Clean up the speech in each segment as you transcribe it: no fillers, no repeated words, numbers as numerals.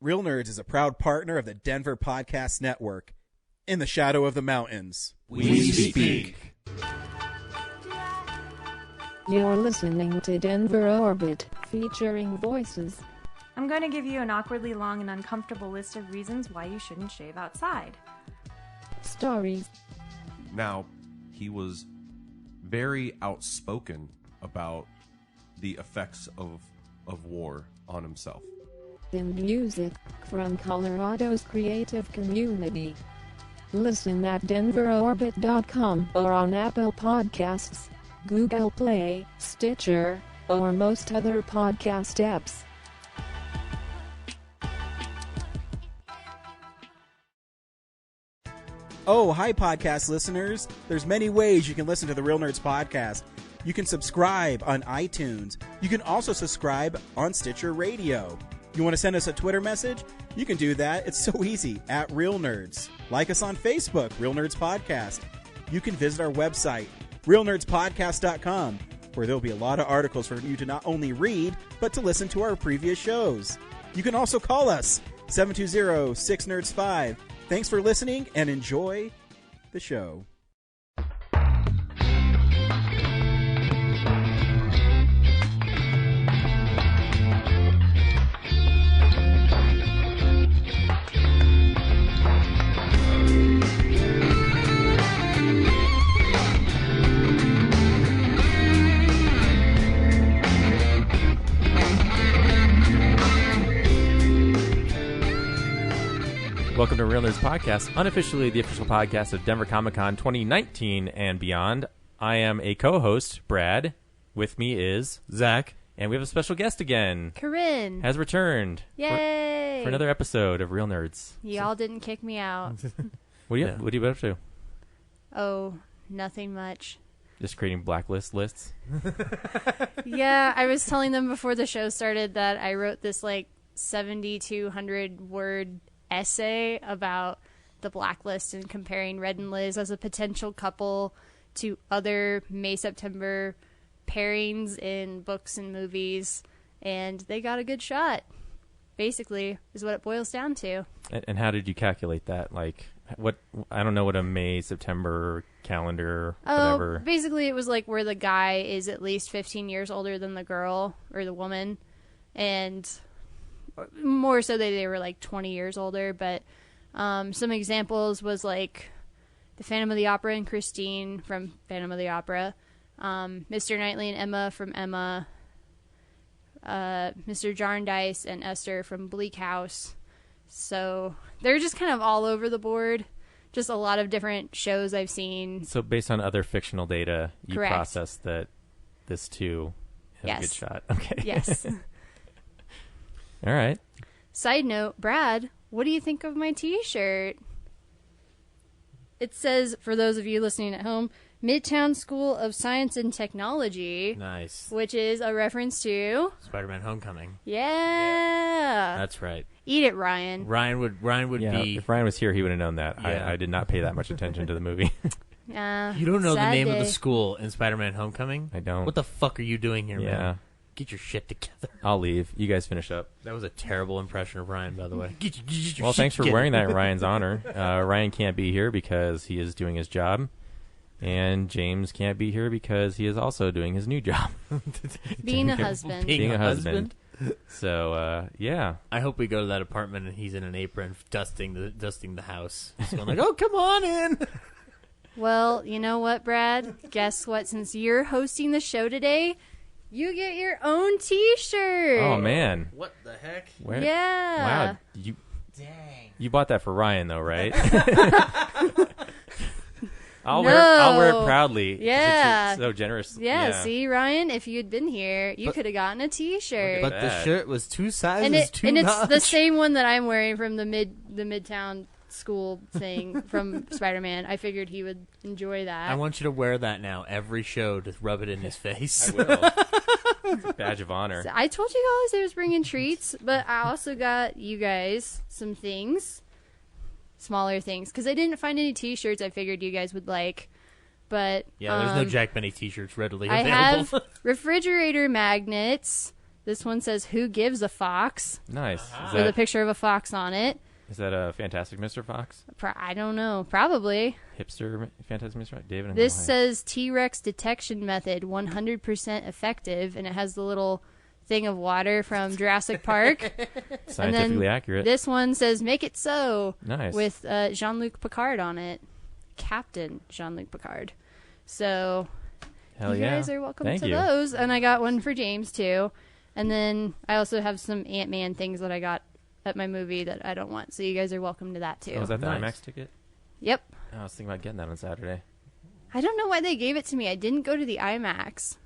Real Nerds is a proud partner of the Denver Podcast Network. In the shadow of the mountains, we speak. You're listening to Denver Orbit, featuring voices. I'm going to give you an awkwardly long and uncomfortable list of reasons why you shouldn't shave outside. Stories. Now, he was very outspoken about the effects of war on himself. And music from Colorado's creative community. Listen at denverorbit.com or on Apple Podcasts, Google Play, Stitcher, or most other podcast apps. Oh, hi, podcast listeners. There's many ways you can listen to the Real Nerds podcast. You can subscribe on iTunes. You can also subscribe on Stitcher Radio. You want to send us a Twitter message? You can do that. It's so easy, at Real Nerds. Like us on Facebook, Real Nerds Podcast. You can visit our website, realnerdspodcast.com, where there'll be a lot of articles for you to not only read, but to listen to our previous shows. You can also call us, 720-6nerds5. Thanks for listening, and enjoy the show. Welcome to Real Nerds Podcast, unofficially the official podcast of Denver Comic Con 2019 and beyond. I am a co-host, Brad. With me is Zach, and we have a special guest again. Corinne has returned. Yay! For another episode of Real Nerds. Y'all didn't kick me out. What do you been up to? Oh, nothing much. Just creating blacklist lists? Yeah, I was telling them before the show started that I wrote this 7,200 word essay about the blacklist and comparing Red and Liz as a potential couple to other May-September pairings in books and movies, and they got a good shot, basically, is what it boils down to. And how did you calculate that? What? I don't know what a May-September calendar, whatever. Basically it was where the guy is at least 15 years older than the girl, or the woman, and more so they were 20 years older, but some examples was the Phantom of the Opera and Christine from Phantom of the Opera, Mr. Knightley and Emma from Emma, Mr. Jarndyce and Esther from Bleak House. So they're just kind of all over the board, just a lot of different shows I've seen. So based on other fictional data, you Correct. processed that this too has a good shot. Okay. Yes. All right. Side note, Brad, what do you think of my t-shirt? It says, for those of you listening at home, Midtown School of Science and Technology. Nice. Which is a reference to Spider-Man Homecoming. Yeah. That's right. Eat it, Ryan. Ryan would be... If Ryan was here, he would have known that. Yeah. I did not pay that much attention to the movie. You don't know the name of the day. school in Spider-Man Homecoming? I don't. What the fuck are you doing here, Yeah. man? Get your shit together. I'll leave. You guys finish up. That was a terrible impression of Ryan, by the way. Well, thanks for wearing that in Ryan's honor. Ryan can't be here because he is doing his job. And James can't be here because he is also doing his new job. Being a husband. Being a husband. So, yeah. I hope we go to that apartment and he's in an apron dusting the house. Just going oh, come on in. Well, you know what, Brad? Guess what? Since you're hosting the show today, you get your own t-shirt. Oh, man. What the heck? Where? Yeah. Wow. Dang. You bought that for Ryan, though, right? I'll No. wear it proudly. 'Cause Yeah. it's so generous. Yeah, see, Ryan, if you'd been here, you could have gotten a t-shirt. But the shirt was two sizes and too it's large. the same one that I'm wearing from the Midtown School thing from Spider-Man. I figured he would enjoy that. I want you to wear that now every show to rub it in his face. I will. Badge of honor. So I told you guys I was bringing treats, but I also got you guys some things. Smaller things, because I didn't find any t-shirts I figured you guys would like. But Yeah, there's no Jack Benny t-shirts readily I available. have refrigerator magnets, This one says, "Who gives a fox?" Nice. With a picture of a fox on it. Is that a Fantastic Mr. Fox? I don't know. Probably. Hipster Fantastic Mr. Fox? David and This Goliath. says T-Rex detection method 100% effective, and it has the little thing of water from Jurassic Park. Scientifically accurate. This one says "Make it so." Nice. With Jean-Luc Picard on it. Captain Jean-Luc Picard. So Hell you yeah. guys are welcome Thank to you. those. And I got one for James too. And then I also have some Ant-Man things that I got at my movie that I don't want. So you guys are welcome to that too. Oh, was that the Nice. IMAX ticket? Yep. Oh, I was thinking about getting that on Saturday. I don't know why they gave it to me. I didn't go to the IMAX.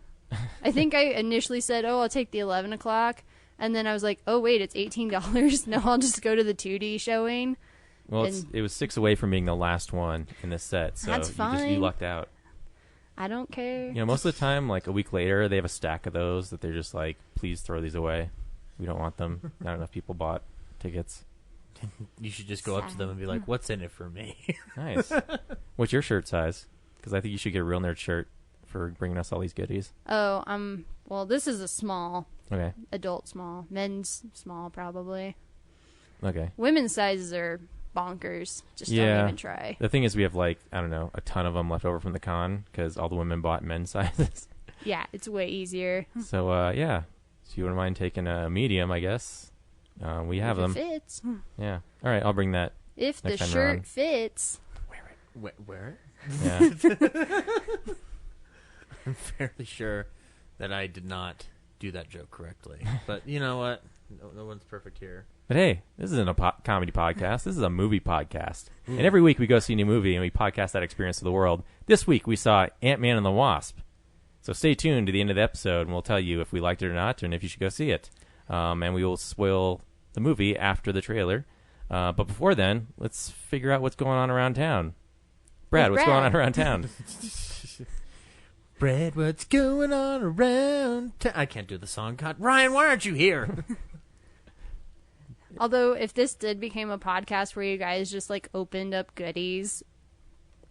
I think I initially said, "Oh, I'll take the 11 o'clock." And then I was like, "Oh, wait, it's $18. No, I'll just go to the 2D showing." Well, And- it was 6 away from being the last one in this set, so That's you fine. lucked out. I don't care. You know, most of the time, like a week later, they have a stack of those that they're just like, "Please throw these away. We don't want them." Not enough people bought tickets. You should just go up to them and be like, "What's in it for me?" Nice. What's your shirt size? Because I think you should get a Real Nerd shirt for bringing us all these goodies. Oh, well, this is a small, Okay. adult small. Men's small, probably. Okay. Women's sizes are bonkers. Just Yeah. don't even try. The thing is, we have like, I don't know, a ton of them left over from the con because all the women bought men's sizes. Yeah, it's way easier. So, yeah. So you wouldn't mind taking a medium, I guess. We have If them. it fits. Yeah. All right, I'll bring that. If the Next time shirt around. fits. Where? Yeah. I'm fairly sure that I did not do that joke correctly. But you know what? No one's perfect here. But hey, this isn't a comedy podcast. This is a movie podcast. And every week we go see a new movie and we podcast that experience to the world. This week we saw Ant-Man and the Wasp. So stay tuned to the end of the episode and we'll tell you if we liked it or not and if you should go see it. And we will spoil the movie after the trailer. But before then, let's figure out what's going on around town. Brad, With what's going on Brad. around town? Brad, what's going on around I can't do the song. God, Ryan, why aren't you here? Although, if this did become a podcast where you guys just, like, opened up goodies,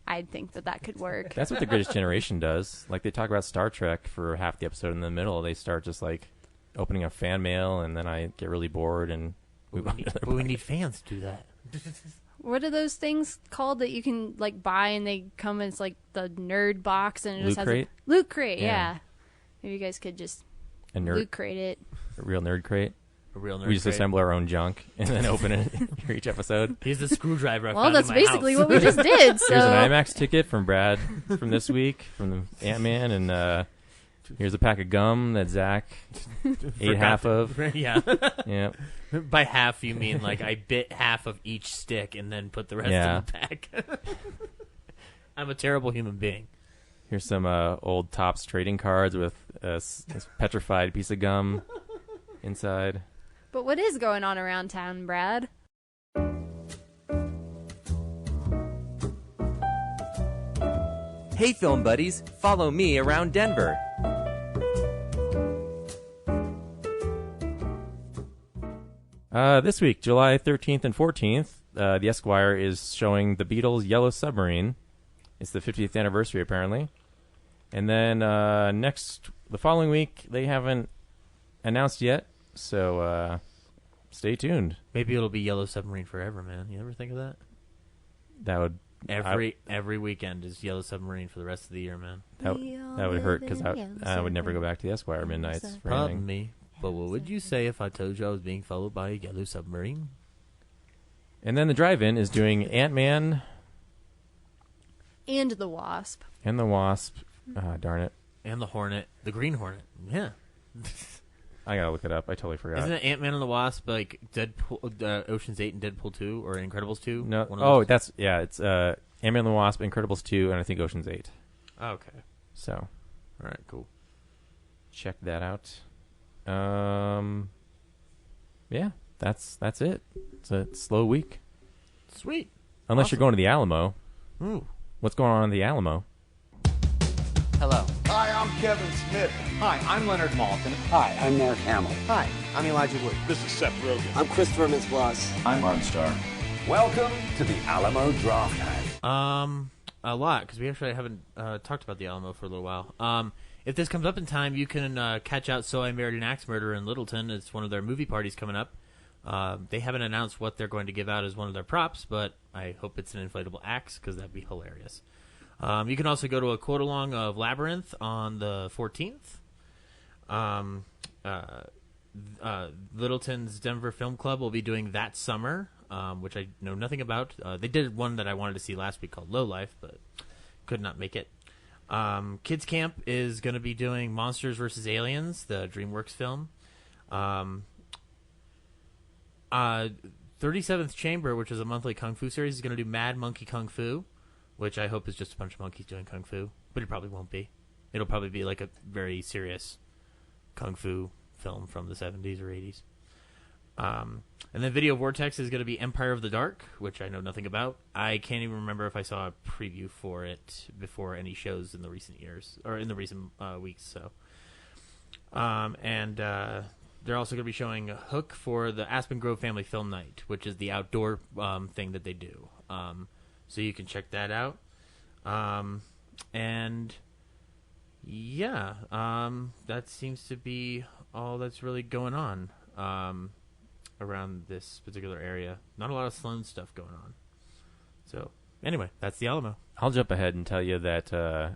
I'd think that could work. That's what the Greatest Generation does. Like, they talk about Star Trek for half the episode. In the middle, they start just, like, opening up fan mail, and then I get really bored and move on to But other we need fans to do that. What are those things called that you can, like, buy and they come as, like, the nerd box and it just Loot has Crate? Loot Crate, Yeah. yeah. Maybe you guys could just a nerd, Loot Crate it. a real nerd crate. A real nerd. We just crate. assemble our own junk and then open it for each episode. Here's the screwdriver I Well, found that's in my basically house. what we just did, so... Here's an IMAX ticket from Brad from this week, from the Ant-Man, and here's a pack of gum that Zach ate half of. Yeah. Yeah. By half, you mean like I bit half of each stick and then put the rest Yeah. in the pack. I'm a terrible human being. Here's some old Topps trading cards with this petrified piece of gum inside. But what is going on around town, Brad? Hey, film buddies, follow me around Denver. This week, July 13th and 14th, the Esquire is showing the Beatles' Yellow Submarine. It's the 50th anniversary, apparently. And then the following week, they haven't announced yet, so stay tuned. Maybe it'll be Yellow Submarine forever, man. You ever think of that? That would Every weekend is Yellow Submarine for the rest of the year, man. that would hurt because I would never go back to the Esquire midnights for Pardon anything. me, but what would you say if I told you I was being followed by a Yellow Submarine? And then the drive-in is doing Ant-Man And the Wasp. and the Wasp. Darn it. And the Hornet, the Green Hornet. Yeah. I gotta look it up. I totally forgot. Isn't it Ant-Man and the Wasp like Deadpool, Ocean's 8 and Deadpool 2 or Incredibles 2? No. One of Oh, those? it's Ant-Man and the Wasp, Incredibles 2, and I think Ocean's 8. Okay. So All right, cool. check that out. Yeah, that's it. It's a slow week. Sweet. Unless Awesome. you're going to the Alamo. Ooh. What's going on in the Alamo? Hello. Hi, I'm Kevin Smith. Hi, I'm Leonard Maltin. Hi, I'm Mark Hamill. Hi, I'm Elijah Wood. This is Seth Rogen. I'm Christopher Mintz-Plasse. I'm Martin Starr. Welcome to the Alamo Draft House. A lot, because we actually haven't talked about the Alamo for a little while. if this comes up in time, you can catch out So I Married an Axe Murderer in Littleton. It's one of their movie parties coming up. They haven't announced what they're going to give out as one of their props, but I hope it's an inflatable axe because that'd be hilarious. You can also go to a quote-along of Labyrinth on the 14th. Littleton's Denver Film Club will be doing That Summer, which I know nothing about. They did one that I wanted to see last week called Low Life, but could not make it. Kids Camp is going to be doing Monsters vs. Aliens, the DreamWorks film. 37th Chamber, which is a monthly Kung Fu series, is going to do Mad Monkey Kung Fu, which I hope is just a bunch of monkeys doing Kung Fu, but it probably won't be. It'll probably be like a very serious Kung Fu film from the 70s or 80s. And then Video Vortex is going to be Empire of the Dark, which I know nothing about. I can't even remember if I saw a preview for it before any shows in the recent years, or in the recent weeks. So, they're also going to be showing Hook for the Aspen Grove Family Film Night, which is the outdoor thing that they do. So you can check that out. And yeah, that seems to be all that's really going on around this particular area. Not a lot of Sloan stuff going on. So anyway, that's the Alamo. I'll jump ahead and tell you that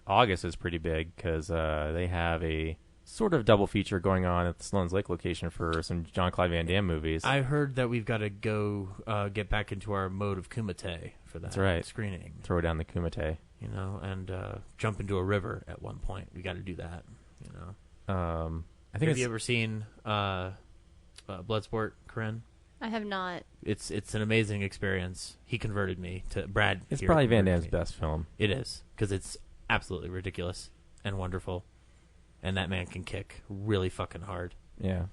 August is pretty big because they have a sort of double feature going on at the Sloan's Lake location for some Jean-Claude Van Damme movies. I heard that we've got to go get back into our mode of Kumite for that screening. Throw down the Kumite. You know, and jump into a river at one point. We got to do that, you know. I think Have you ever seen Bloodsport, Corinne? I have not. It's an amazing experience. He converted me to Brad. It's probably Van Damme's best film. It is, because it's absolutely ridiculous and wonderful. And that man can kick really fucking hard. Yeah.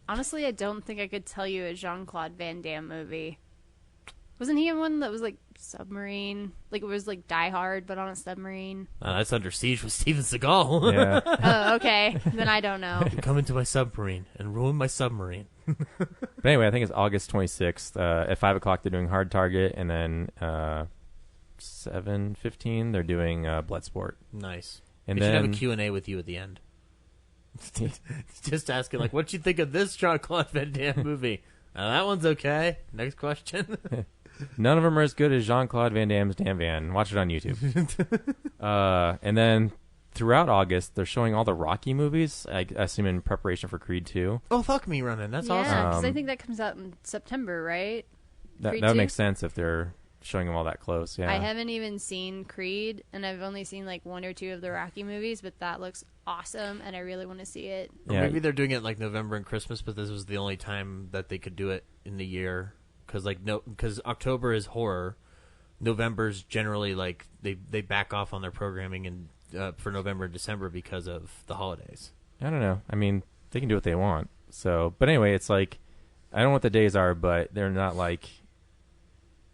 Honestly, I don't think I could tell you a Jean-Claude Van Damme movie. Wasn't he in one that was like submarine? Like it was like Die Hard, but on a submarine? That's Under Siege with Steven Seagal. Yeah. Oh, okay. Then I don't know. You come into my submarine and ruin my submarine. But anyway, I think it's August 26th. At 5 o'clock, they're doing Hard Target, and then 7:15, they're doing Bloodsport. Nice. And we should then have a Q&A with you at the end. Just asking, like, what'd you think of this Jean-Claude Van Damme movie? That one's okay. Next question. None of them are as good as Jean-Claude Van Damme's Damn Van. Watch it on YouTube. And then throughout August, they're showing all the Rocky movies, I assume in preparation for Creed 2. Oh, fuck me running. That's yeah, awesome. because I think that comes out in September, right? That Creed would 2? make sense if they're showing them all that close. Yeah. I haven't even seen Creed, and I've only seen like 1 or 2 of the Rocky movies, but that looks awesome, and I really want to see it. Yeah. Maybe they're doing it like November and Christmas, but this was the only time that they could do it in the year. Because October is horror. November's generally like they back off on their programming and for November and December because of the holidays. I don't know. I mean, they can do what they want. So, but anyway, it's like I don't know what the days are, but they're not like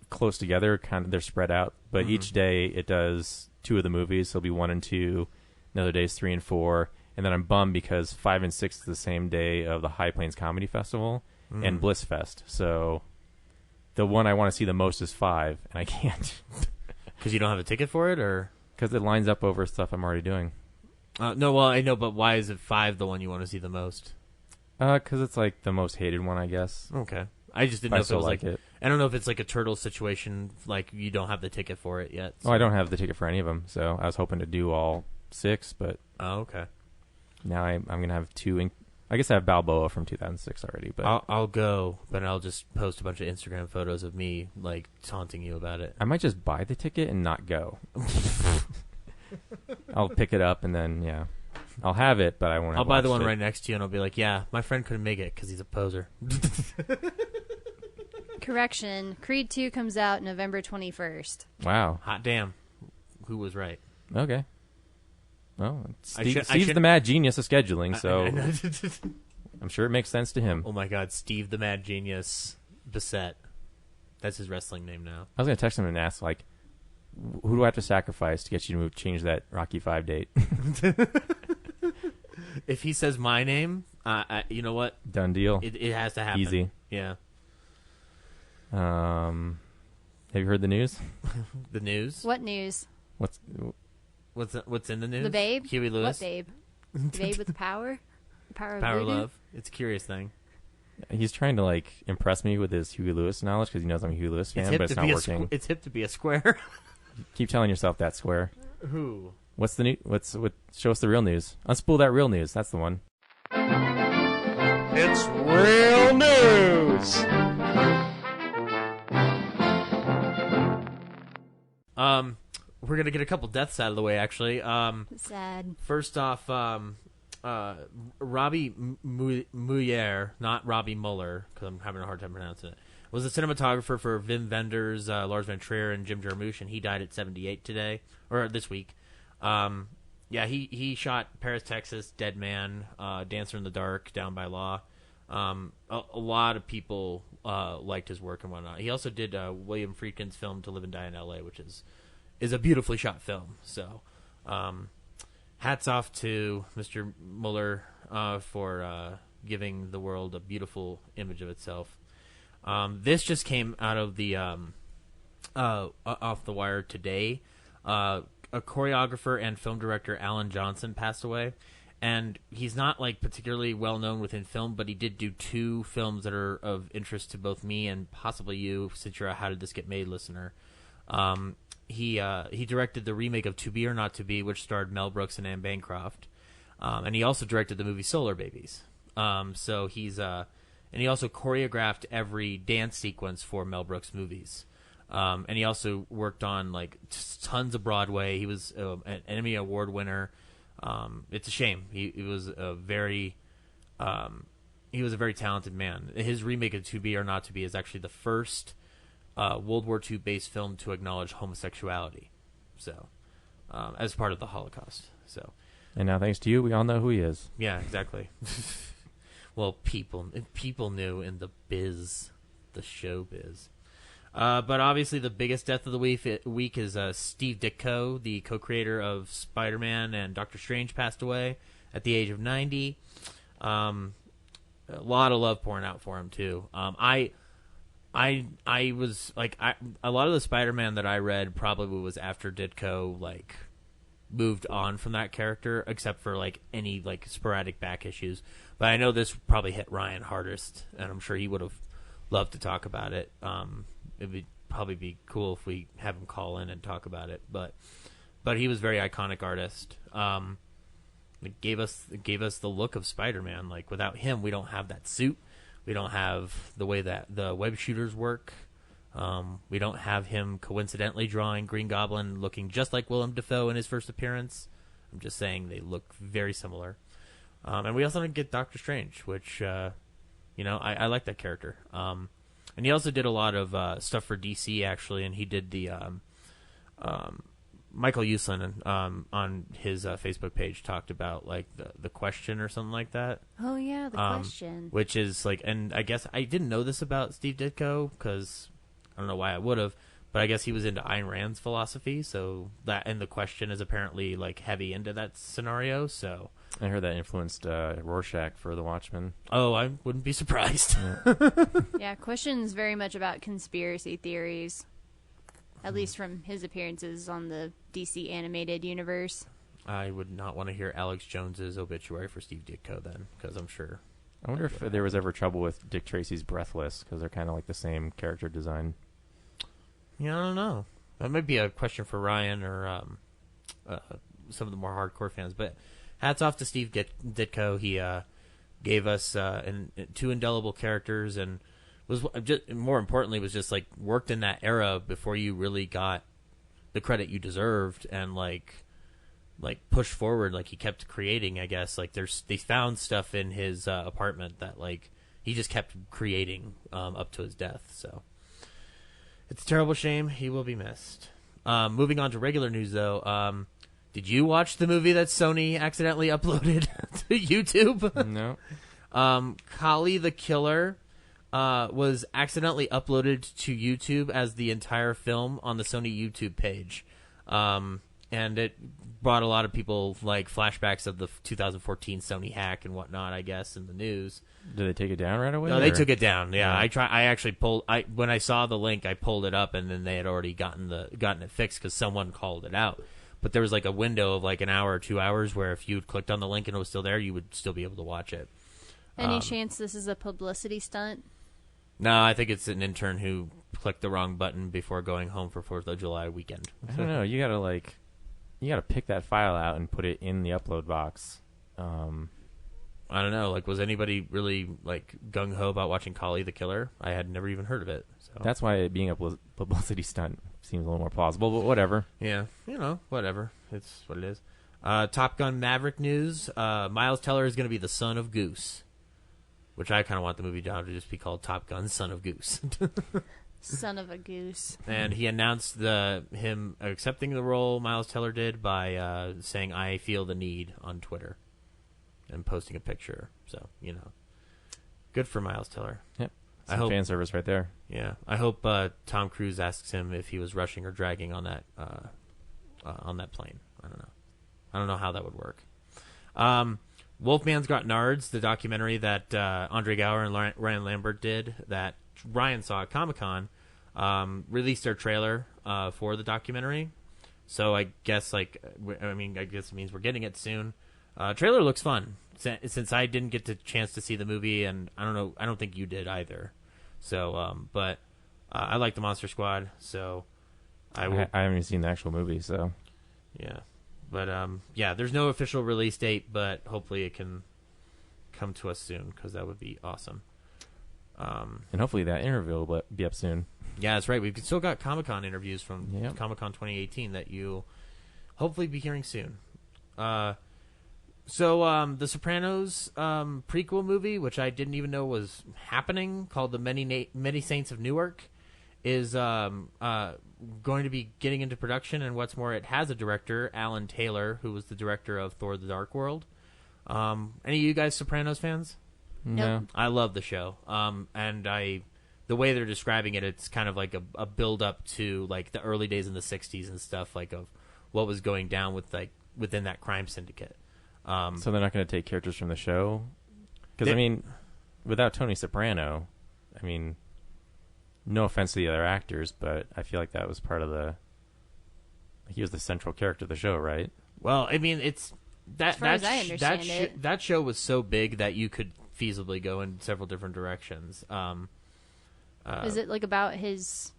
close together. Kind of, they're spread out. But each day it does 2 of the movies. So it'll be 1 and 2. Another day's 3 and 4. And then I'm bummed because 5 and 6 is the same day of the High Plains Comedy Festival and Bliss Fest. So the one I want to see the most is 5, and I can't. Because you don't have a ticket for it, or because it lines up over stuff I'm already doing. No, well, I know, but why is it 5 the one you want to see the most? Because it's like the most hated one, I guess. Okay. I just didn't know if it was like it. I don't know if it's like a turtle situation, like you don't have the ticket for it yet. So. Oh, I don't have the ticket for any of them, so I was hoping to do all 6, but okay. Now I'm going to have 2. I guess I have Balboa from 2006 already, but I'll go, but I'll just post a bunch of Instagram photos of me like taunting you about it. I might just buy the ticket and not go. I'll pick it up and then I'll have it, but I won't. I'll buy the one right next to you, and I'll be like, "Yeah, my friend couldn't make it because he's a poser." Correction: Creed 2 comes out November 21st. Wow! Hot damn! Who was right? Okay. Well, Steve's the mad genius of scheduling, so I'm sure it makes sense to him. Oh my God, Steve the Mad Genius Bissett. That's his wrestling name now. I was going to text him and ask, like, who do I have to sacrifice to get you to change that Rocky 5 date? If he says my name, you know what? Done deal. It has to happen. Easy. Yeah. Have you heard the news? The news? What news? What's in the news? The babe. Huey Lewis. What babe? The babe with the power. The power of Power of voodoo? Love. It's a curious thing. He's trying to like impress me with his Huey Lewis knowledge because he knows I'm a Huey Lewis fan, but it's not working. It's hip to be a square. Keep telling yourself that, Square. Who? What's the new? Show us the real news. Unspool that real news. That's the one. It's real news. We're gonna get a couple deaths out of the way, actually. Sad. First off, Robbie Muller, not Robbie Muller, because I'm having a hard time pronouncing it, was a cinematographer for Wim Wenders, Lars von Trier, and Jim Jarmusch, and he died at 78 today, or this week. He shot Paris, Texas, Dead Man, Dancer in the Dark, Down by Law. A lot of people liked his work and whatnot. He also did William Friedkin's film To Live and Die in L.A., which is a beautifully shot film. So, hats off to Mr. Muller for giving the world a beautiful image of itself. This just came out of the off the wire today. A choreographer and film director, Alan Johnson, passed away. And he's not like particularly well known within film, but he did do 2 films that are of interest to both me and possibly you, since you're a How Did This Get Made listener. He directed the remake of To Be or Not to Be, which starred Mel Brooks and Anne Bancroft, and he also directed the movie Solar Babies. So he's and he also choreographed every dance sequence for Mel Brooks movies. And he also worked on like tons of Broadway. He was an Emmy Award winner. It's a shame. He was a very talented man. His remake of To Be or Not to Be is actually the first World War II based film to acknowledge homosexuality. So, as part of the Holocaust. So, and now thanks to you, we all know who he is. Yeah, exactly. Well, people knew in the biz, the show biz. But obviously the biggest death of the week is Steve Ditko, the co-creator of Spider-Man and Doctor Strange, passed away at the age of 90. A lot of love pouring out for him too. I was like, a lot of the Spider-Man that I read probably was after Ditko like moved on from that character, except for like any like sporadic back issues. But I know this probably hit Ryan hardest, and I'm sure he would have loved to talk about it. It would probably be cool if we have him call in and talk about it. But he was a very iconic artist. It gave us the look of Spider-Man. Like without him, we don't have that suit. We don't have the way that the web shooters work. We don't have him coincidentally drawing Green Goblin looking just like Willem Dafoe in his first appearance. I'm just saying they look very similar. And we also didn't get Doctor Strange, which, I like that character. And he also did a lot of stuff for DC, actually, and he did the Michael Uslan on his Facebook page talked about like the Question or something like that. Oh yeah, the Question. Which is like, and I guess I didn't know this about Steve Ditko because I don't know why I would have, but I guess he was into Ayn Rand's philosophy, so that and the Question is apparently like heavy into that scenario. So I heard that influenced Rorschach for The Watchmen. Oh, I wouldn't be surprised. Yeah, Question's very much about conspiracy theories. At least from his appearances on the DC animated universe. I would not want to hear Alex Jones's obituary for Steve Ditko then, because I'm sure. I wonder if there was ever trouble with Dick Tracy's Breathless, because they're kind of like the same character design. Yeah, I don't know. That might be a question for Ryan or some of the more hardcore fans. But hats off to Steve Ditko. He gave us 2 indelible characters and was just, more importantly, was just like worked in that era before you really got the credit you deserved and like pushed forward. Like he kept creating, I guess. Like they found stuff in his apartment that like he just kept creating up to his death. So it's a terrible shame. He will be missed. Moving on to regular news though. Did you watch the movie that Sony accidentally uploaded to YouTube? No. Kali the Killer was accidentally uploaded to YouTube as the entire film on the Sony YouTube page. And it brought a lot of people like flashbacks of the 2014 Sony hack and whatnot, I guess, in the news. Did they take it down right away? No, they took it down. Yeah, I actually pulled. When I saw the link, I pulled it up, and then they had already gotten it fixed because someone called it out. but there was like a window of like an hour or 2 hours where if you clicked on the link and it was still there, you would still be able to watch it. Any chance this is a publicity stunt? No, I think it's an intern who clicked the wrong button before going home for 4th of July weekend. I don't know. You gotta pick that file out and put it in the upload box. I don't know. Like, was anybody really like gung ho about watching Kali the Killer? I had never even heard of it. So That's why it being a publicity stunt seems a little more plausible. But whatever. yeah, whatever. It's what it is. Top Gun Maverick news. Miles Teller is going to be the son of Goose, which I kind of want the movie to just be called Top Gun Son of Goose. Son of a goose. And he announced him accepting the role, Miles Teller did, by saying, "I feel the need" on Twitter and posting a picture. So, good for Miles Teller. Yep. I hope fan service right there. Yeah, I hope Tom Cruise asks him if he was rushing or dragging on that plane. I don't know how that would work. Wolfman's Got Nards, the documentary that Andre Gower and Ryan Lambert did, that Ryan saw at Comic-Con, released their trailer for the documentary. So I guess I guess it means we're getting it soon. Trailer looks fun. Since I didn't get the chance to see the movie, and I don't think you did either. So, but I like the Monster Squad, so I yeah. But there's no official release date, but hopefully it can come to us soon because that would be awesome. And hopefully that interview will be up soon. Yeah, that's right. We've still got Comic-Con interviews from Yep. Comic-Con 2018 that you'll hopefully be hearing soon. So the Sopranos prequel movie, which I didn't even know was happening, called The Many Saints of Newark, is going to be getting into production. And what's more, it has a director, Alan Taylor, who was the director of Thor: The Dark World. Any of you guys Sopranos fans? No. Nope. I love the show. And the way they're describing it, it's kind of like a build up to like the early days in the 60s and stuff, like of what was going down with like within that crime syndicate. So they're not going to take characters from the show? Because, without Tony Soprano, no offense to the other actors, but I feel like that was part of he was the central character of the show, right? Well, it's... As far as I understand it. That show was so big that you could feasibly go in several different directions. Is it like about his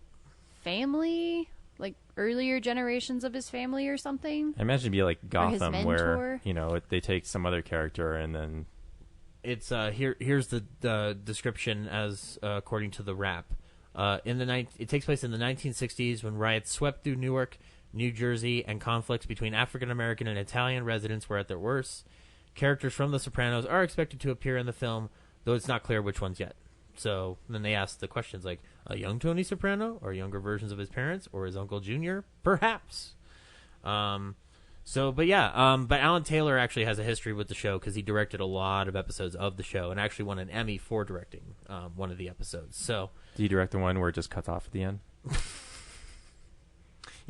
family? Like earlier generations of his family or something? I imagine it'd be like Gotham, where mentor? they take some other character and then It's here's the description as according to the Wrap. It takes place in the 1960s when riots swept through Newark, New Jersey, and conflicts between African American and Italian residents were at their worst. Characters from The Sopranos are expected to appear in the film, though it's not clear which ones yet. So then they ask the questions like, a young Tony Soprano, or younger versions of his parents, or his Uncle Junior? Perhaps. But Alan Taylor actually has a history with the show because he directed a lot of episodes of the show and actually won an Emmy for directing one of the episodes. So, do you direct the one where it just cuts off at the end?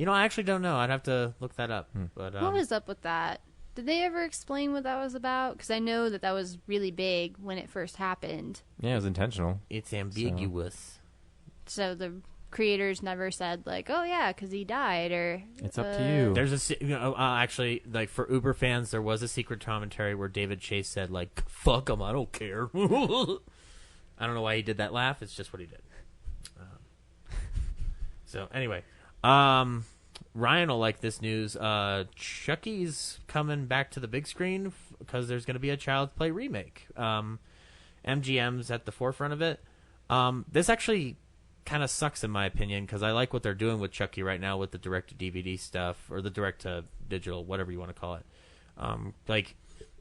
I actually don't know. I'd have to look that up. But What was up with that? Did they ever explain what that was about? Because I know that was really big when it first happened. Yeah, it was intentional. It's ambiguous. So the creators never said, like, oh, yeah, because he died, or... It's up to you. There's actually, like, for Uber fans, there was a secret commentary where David Chase said, like, fuck him, I don't care. I don't know why he did that laugh. It's just what he did. So, anyway. Ryan will like this news. Chucky's coming back to the big screen because there's going to be a Child's Play remake. MGM's at the forefront of it. This actually kind of sucks in my opinion because I like what they're doing with Chucky right now with the direct-to-DVD stuff or the direct-to-digital, whatever you want to call it.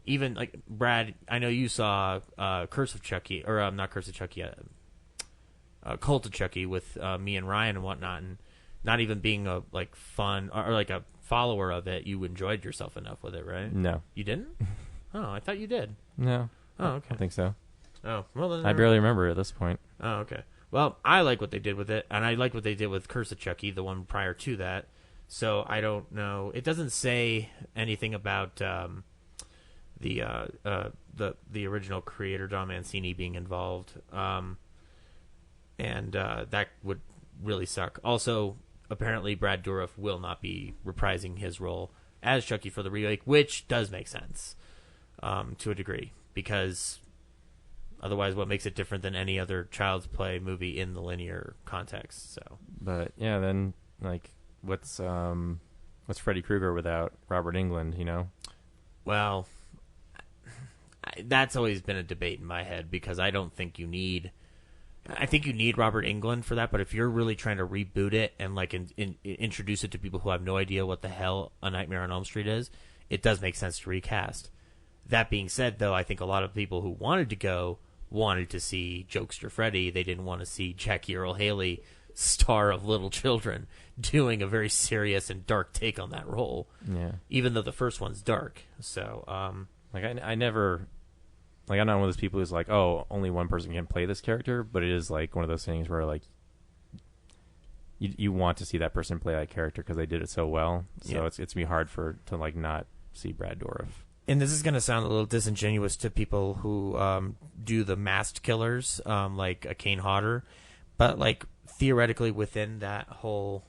Even Brad, I know you saw Curse of Chucky, or not Curse of Chucky, Cult of Chucky with me and Ryan and whatnot, and not even being a fun or a follower of it, you enjoyed yourself enough with it, right? No. You didn't? Oh, I thought you did. No. Oh, okay. I don't think so. Oh, well then. I barely remember it at this point. Oh, okay. Well, I like what they did with it, and I like what they did with Curse of Chucky, the one prior to that. So I don't know. It doesn't say anything about the original creator Don Mancini being involved, and that would really suck. Also, apparently Brad Dourif will not be reprising his role as Chucky for the remake, which does make sense to a degree, because otherwise what makes it different than any other Child's Play movie in the linear context? So, but yeah, then like what's Freddy Krueger without Robert Englund, you know? Well, that's always been a debate in my head, because I don't think you need. I think you need Robert Englund for that, but if you're really trying to reboot it and like introduce it to people who have no idea what the hell A Nightmare on Elm Street is, it does make sense to recast. That being said, though, I think a lot of people who wanted to go wanted to see Jokester Freddy. They didn't want to see Jackie Earle Haley, star of Little Children, doing a very serious and dark take on that role. Yeah. Even though the first one's dark. So, like I never, like I'm not one of those people who's like, oh, only one person can play this character, but it is like one of those things where like you want to see that person play that character because they did it so well. So it's gonna be hard to like not see Brad Dourif. And this is going to sound a little disingenuous to people who do the masked killers, like a Kane Hodder, but like theoretically within that whole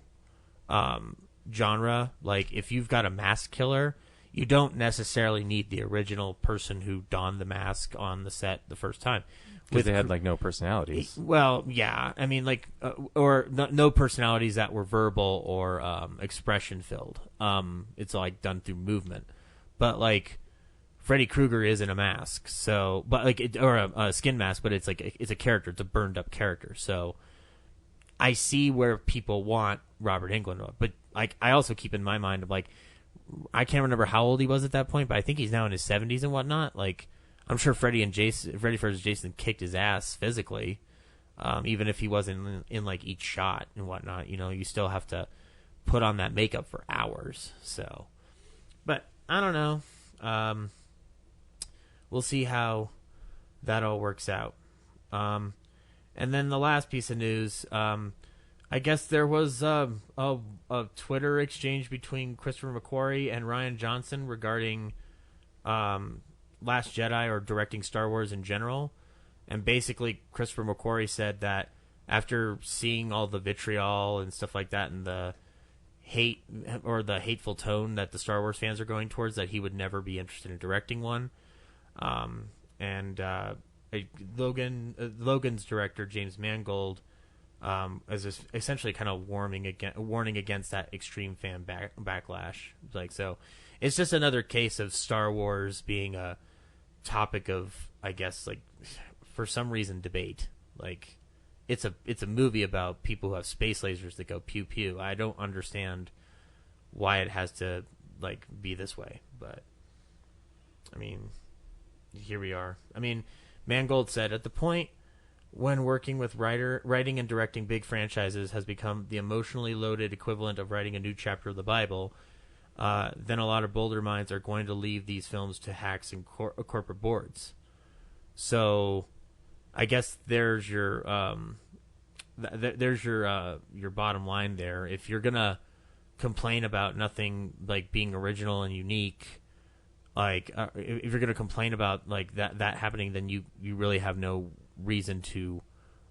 genre, like if you've got a masked killer, you don't necessarily need the original person who donned the mask on the set the first time. Because they had like no personalities. Well, yeah, I mean, like, or no personalities that were verbal or expression filled. It's like done through movement, but like Freddy Krueger is in a mask, so but like or a skin mask, but it's like it's a character, it's a burned up character. So I see where people want Robert Englund, but like I also keep in my mind of like I can't remember how old he was at that point, but I think he's now in his 70s and whatnot. Like I'm sure Freddy vs. Jason kicked his ass physically, even if he wasn't in like each shot and whatnot. You know, you still have to put on that makeup for hours. So, but I don't know. We'll see how that all works out. And then the last piece of news, I guess there was a Twitter exchange between Christopher McQuarrie and Rian Johnson regarding Last Jedi or directing Star Wars in general. And basically, Christopher McQuarrie said that after seeing all the vitriol and stuff like that and the hate or the hateful tone that the Star Wars fans are going towards, that he would never be interested in directing one. Logan's director James Mangold is essentially kind of warning against that extreme fan backlash. Like, so it's just another case of Star Wars being a topic of, I guess, like for some reason debate. Like it's a movie about people who have space lasers that go pew pew. I don't understand why it has to like be this way, but I mean, here we are. I mean, Mangold said, at the point when working with writing and directing big franchises has become the emotionally loaded equivalent of writing a new chapter of the Bible, then a lot of bolder minds are going to leave these films to hacks and corporate boards. So, I guess there's your your bottom line there. If you're gonna complain about nothing like being original and unique, like if you're gonna complain about like that happening, then you really have no reason to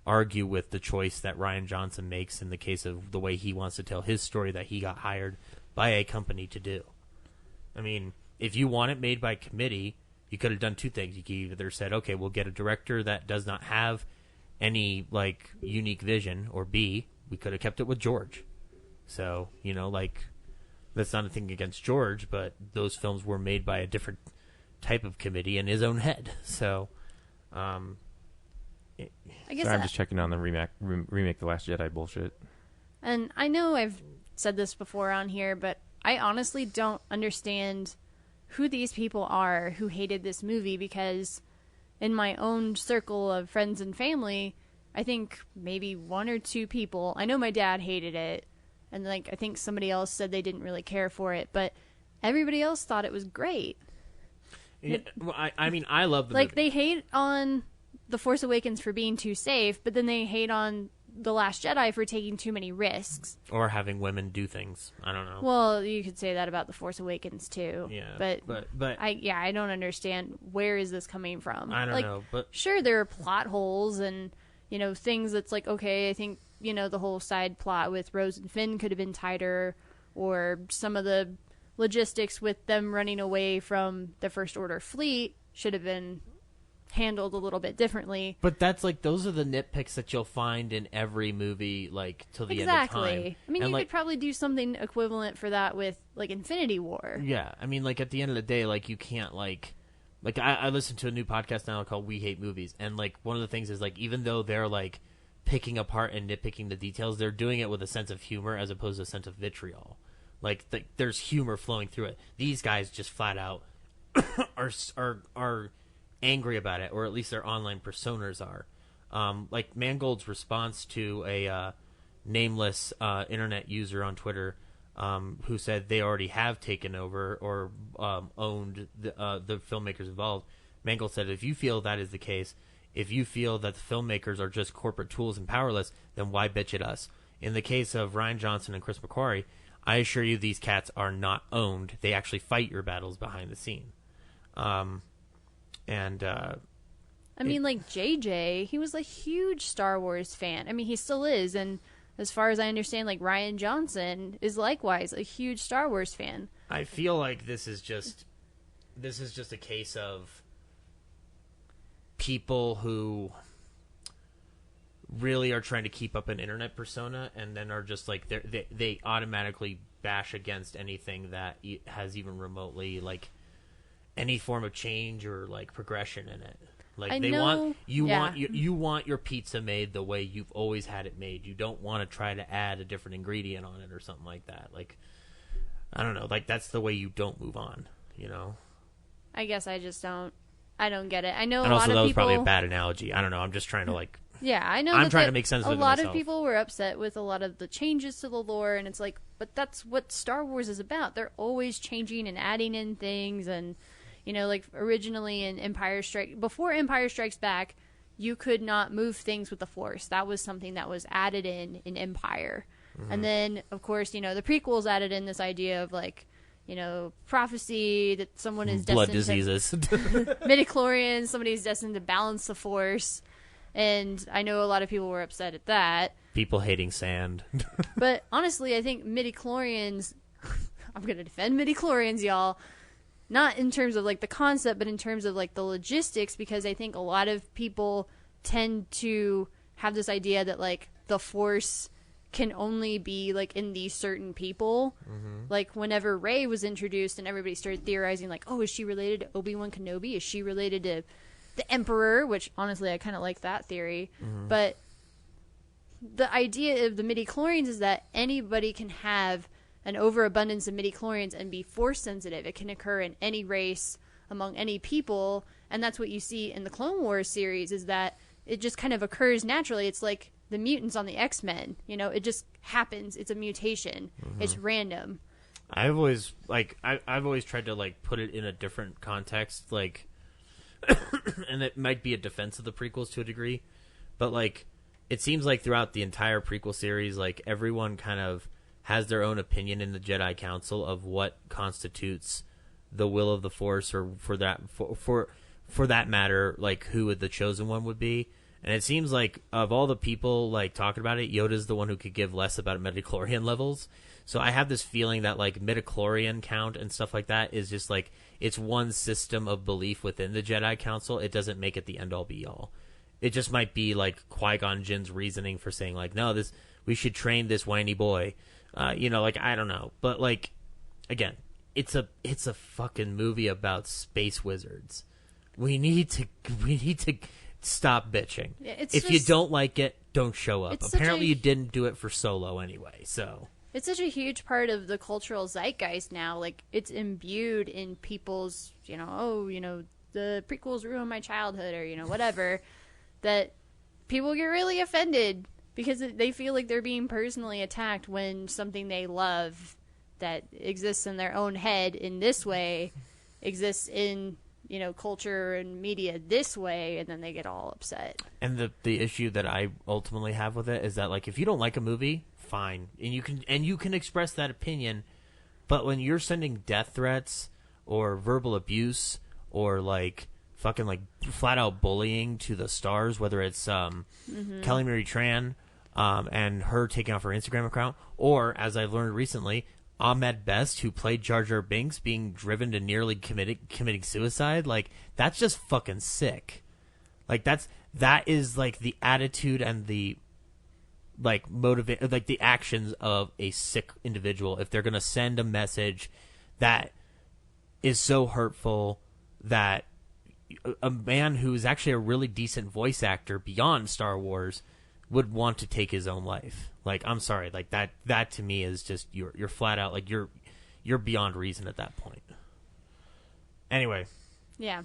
argue with the choice that Rian Johnson makes in the case of the way he wants to tell his story that he got hired by a company to do. I mean, if you want it made by committee, you could have done two things. You could either said, okay, we'll get a director that does not have any like unique vision, or B, we could have kept it with George. So, you know, like, that's not a thing against George, but those films were made by a different type of committee in his own head. So, I guess I'm just checking on the remake The Last Jedi bullshit. And I know I've said this before on here, but I honestly don't understand who these people are who hated this movie, because in my own circle of friends and family, I think maybe one or two people, I know my dad hated it, and like I think somebody else said they didn't really care for it, but everybody else thought it was great. Yeah, well, I mean, I love the like movie. They hate on The Force Awakens for being too safe, but then they hate on The Last Jedi for taking too many risks. Or having women do things. I don't know. Well, you could say that about The Force Awakens too. Yeah. But I don't understand, where is this coming from? I don't know. But sure, there are plot holes and, you know, things that's like, okay, I think, you know, the whole side plot with Rose and Finn could have been tighter, or some of the logistics with them running away from the First Order fleet should have been handled a little bit differently. But that's like, those are the nitpicks that you'll find in every movie, like, till the end of time. I mean, and you like, could probably do something equivalent for that with, like, Infinity War. Yeah, I mean, like, at the end of the day, like, you can't, like I listen to a new podcast now called We Hate Movies, and, like, one of the things is, like, even though they're, like, picking apart and nitpicking the details, they're doing it with a sense of humor as opposed to a sense of vitriol. Like, there's humor flowing through it. These guys just flat out are angry about it, or at least their online personas are. Like Mangold's response to a nameless internet user on Twitter who said they already have taken over or owned the filmmakers involved. Mangold said, if you feel that is the case, if you feel that the filmmakers are just corporate tools and powerless, then why bitch at us? In the case of Rian Johnson and Chris McQuarrie, I assure you these cats are not owned. They actually fight your battles behind the scene. I mean, like JJ, he was a huge Star Wars fan. I mean, he still is, and as far as I understand, like Rian Johnson is likewise a huge Star Wars fan. I feel like this is just a case of people who really are trying to keep up an internet persona, and then are just like they automatically bash against anything that has even remotely like any form of change or like progression in it. Like you want your pizza made the way you've always had it made. You don't want to try to add a different ingredient on it or something like that. Like, I don't know, like that's the way you don't move on, you know? I guess I just don't get it. I know and a lot of people... that was probably a bad analogy. I don't know. I'm just trying to like... Yeah, I know. I'm trying to make sense of it myself. A lot of people were upset with a lot of the changes to the lore, and it's like, but that's what Star Wars is about. They're always changing and adding in things, and, you know, like originally in before Empire Strikes Back, you could not move things with the Force. That was something that was added in Empire. Mm-hmm. And then, of course, you know, the prequels added in this idea of like, you know, prophecy that someone is blood destined diseases, midichlorians, somebody's destined to balance the Force. And I know a lot of people were upset at that. People hating sand. But honestly, I think midichlorians, I'm going to defend midichlorians, y'all. Not in terms of like the concept, but in terms of like the logistics, because I think a lot of people tend to have this idea that like the Force can only be like in these certain people. Mm-hmm. Like whenever Rey was introduced and everybody started theorizing like, oh, is she related to Obi-Wan Kenobi? Is she related to the Emperor? Which honestly, I kind of like that theory. Mm-hmm. But the idea of the midichlorians is that anybody can have an overabundance of midichlorians and be Force sensitive. It can occur in any race, among any people, and that's what you see in the Clone Wars series, is that it just kind of occurs naturally. It's like the mutants on the X-Men. You know, it just happens. It's a mutation. Mm-hmm. It's random. I've always tried to like put it in a different context, like, and it might be a defense of the prequels to a degree, but like it seems like throughout the entire prequel series, like everyone kind of has their own opinion in the Jedi Council of what constitutes the will of the Force, or for that matter, like who the chosen one would be. And it seems like of all the people like talking about it, Yoda's the one who could give less about midichlorian levels. So I have this feeling that like midichlorian count and stuff like that is just like it's one system of belief within the Jedi Council. It doesn't make it the end all be all. It just might be like Qui-Gon Jinn's reasoning for saying like, no, we should train this whiny boy. You know, like I don't know, but like again, it's a fucking movie about space wizards. We need to stop bitching. If you don't like it, don't show up. Apparently, you didn't do it for Solo anyway, so. It's such a huge part of the cultural zeitgeist now. Like, it's imbued in people's, you know, oh, you know, the prequels ruined my childhood, or, you know, whatever, that people get really offended because they feel like they're being personally attacked when something they love that exists in their own head in this way exists in, you know, culture and media this way, and then they get all upset. And the issue that I ultimately have with it is that, like, if you don't like a movie, fine, and you can express that opinion, but when you're sending death threats or verbal abuse or like fucking like flat out bullying to the stars, whether it's Kelly Marie Tran and her taking off her Instagram account, or as I've learned recently, Ahmed Best, who played Jar Jar Binks, being driven to nearly committing suicide. Like, that's just fucking sick. Like, that is like the attitude and the like the actions of a sick individual. If they're gonna send a message that is so hurtful that a man who's actually a really decent voice actor beyond Star Wars would want to take his own life. Like, I'm sorry, like that to me is just you're flat out like you're beyond reason at that point. Anyway. Yeah.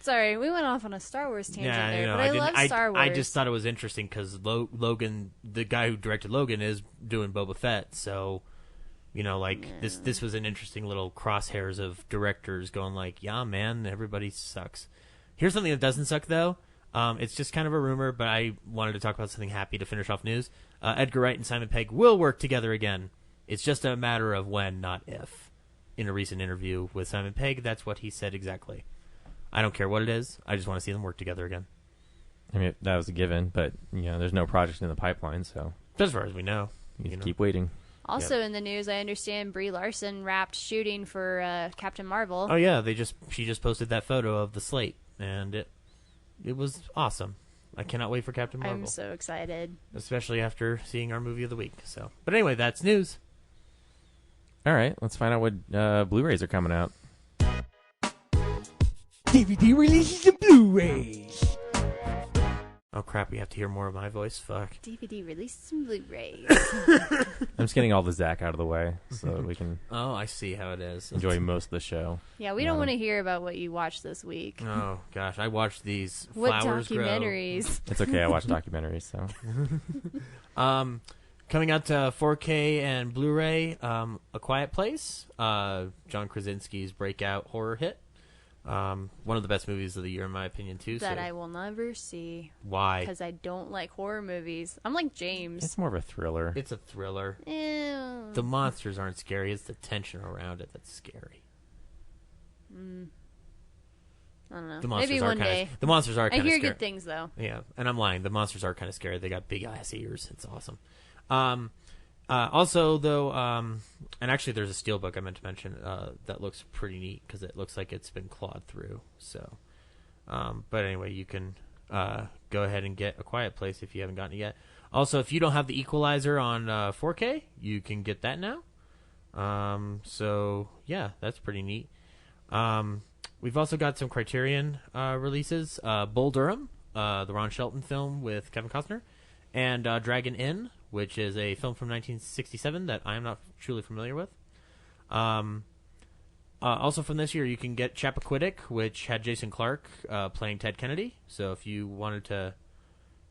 Sorry, we went off on a Star Wars tangent there, but I love Star Wars. I just thought it was interesting because Logan, the guy who directed Logan, is doing Boba Fett, so this was an interesting little crosshairs of directors going like, yeah, man, everybody sucks. Here's something that doesn't suck though. It's just kind of a rumor, but I wanted to talk about something happy to finish off news. Edgar Wright and Simon Pegg will work together again. It's just a matter of when, not if. In a recent interview with Simon Pegg, that's what he said exactly. I don't care what it is. I just want to see them work together again. I mean, that was a given, but there's no project in the pipeline, so as far as we know, you keep waiting. Also in the news, I understand Brie Larson wrapped shooting for Captain Marvel. Oh yeah, she just posted that photo of the slate, and it was awesome. I cannot wait for Captain Marvel. I'm so excited, especially after seeing our movie of the week. So, but anyway, that's news. All right, let's find out what Blu-rays are coming out. DVD releases and Blu-rays. Oh crap, we have to hear more of my voice. Fuck. DVD releases and Blu-rays. I'm just getting all the Zach out of the way so that we can Oh, I see how it is. enjoy most of the show. Yeah, we don't want to hear about what you watched this week. Oh gosh, I watched these what flowers documentaries? grow. It's okay, I watch documentaries, so. Coming out to 4K and Blu-ray, A Quiet Place, John Krasinski's breakout horror hit. One of the best movies of the year, in my opinion, too. That I will never see. Why? Because I don't like horror movies. I'm like James. It's more of a thriller. It's a thriller. Ew. The monsters aren't scary. It's the tension around it that's scary. I don't know. The monsters Maybe are one day. The monsters are kind I of hear scary. good things, though. Yeah, and I'm lying. The monsters are kind of scary. They got big ass ears. It's awesome. Also, though, and actually there's a steelbook I meant to mention that looks pretty neat because it looks like it's been clawed through. So, but anyway, you can go ahead and get A Quiet Place if you haven't gotten it yet. Also, if you don't have the equalizer on 4K, you can get that now. So, yeah, that's pretty neat. We've also got some Criterion releases. Bull Durham, the Ron Shelton film with Kevin Costner, and Dragon Inn, which is a film from 1967 that I am not truly familiar with. Also from this year, you can get Chappaquiddick, which had Jason Clarke playing Ted Kennedy. So if you wanted to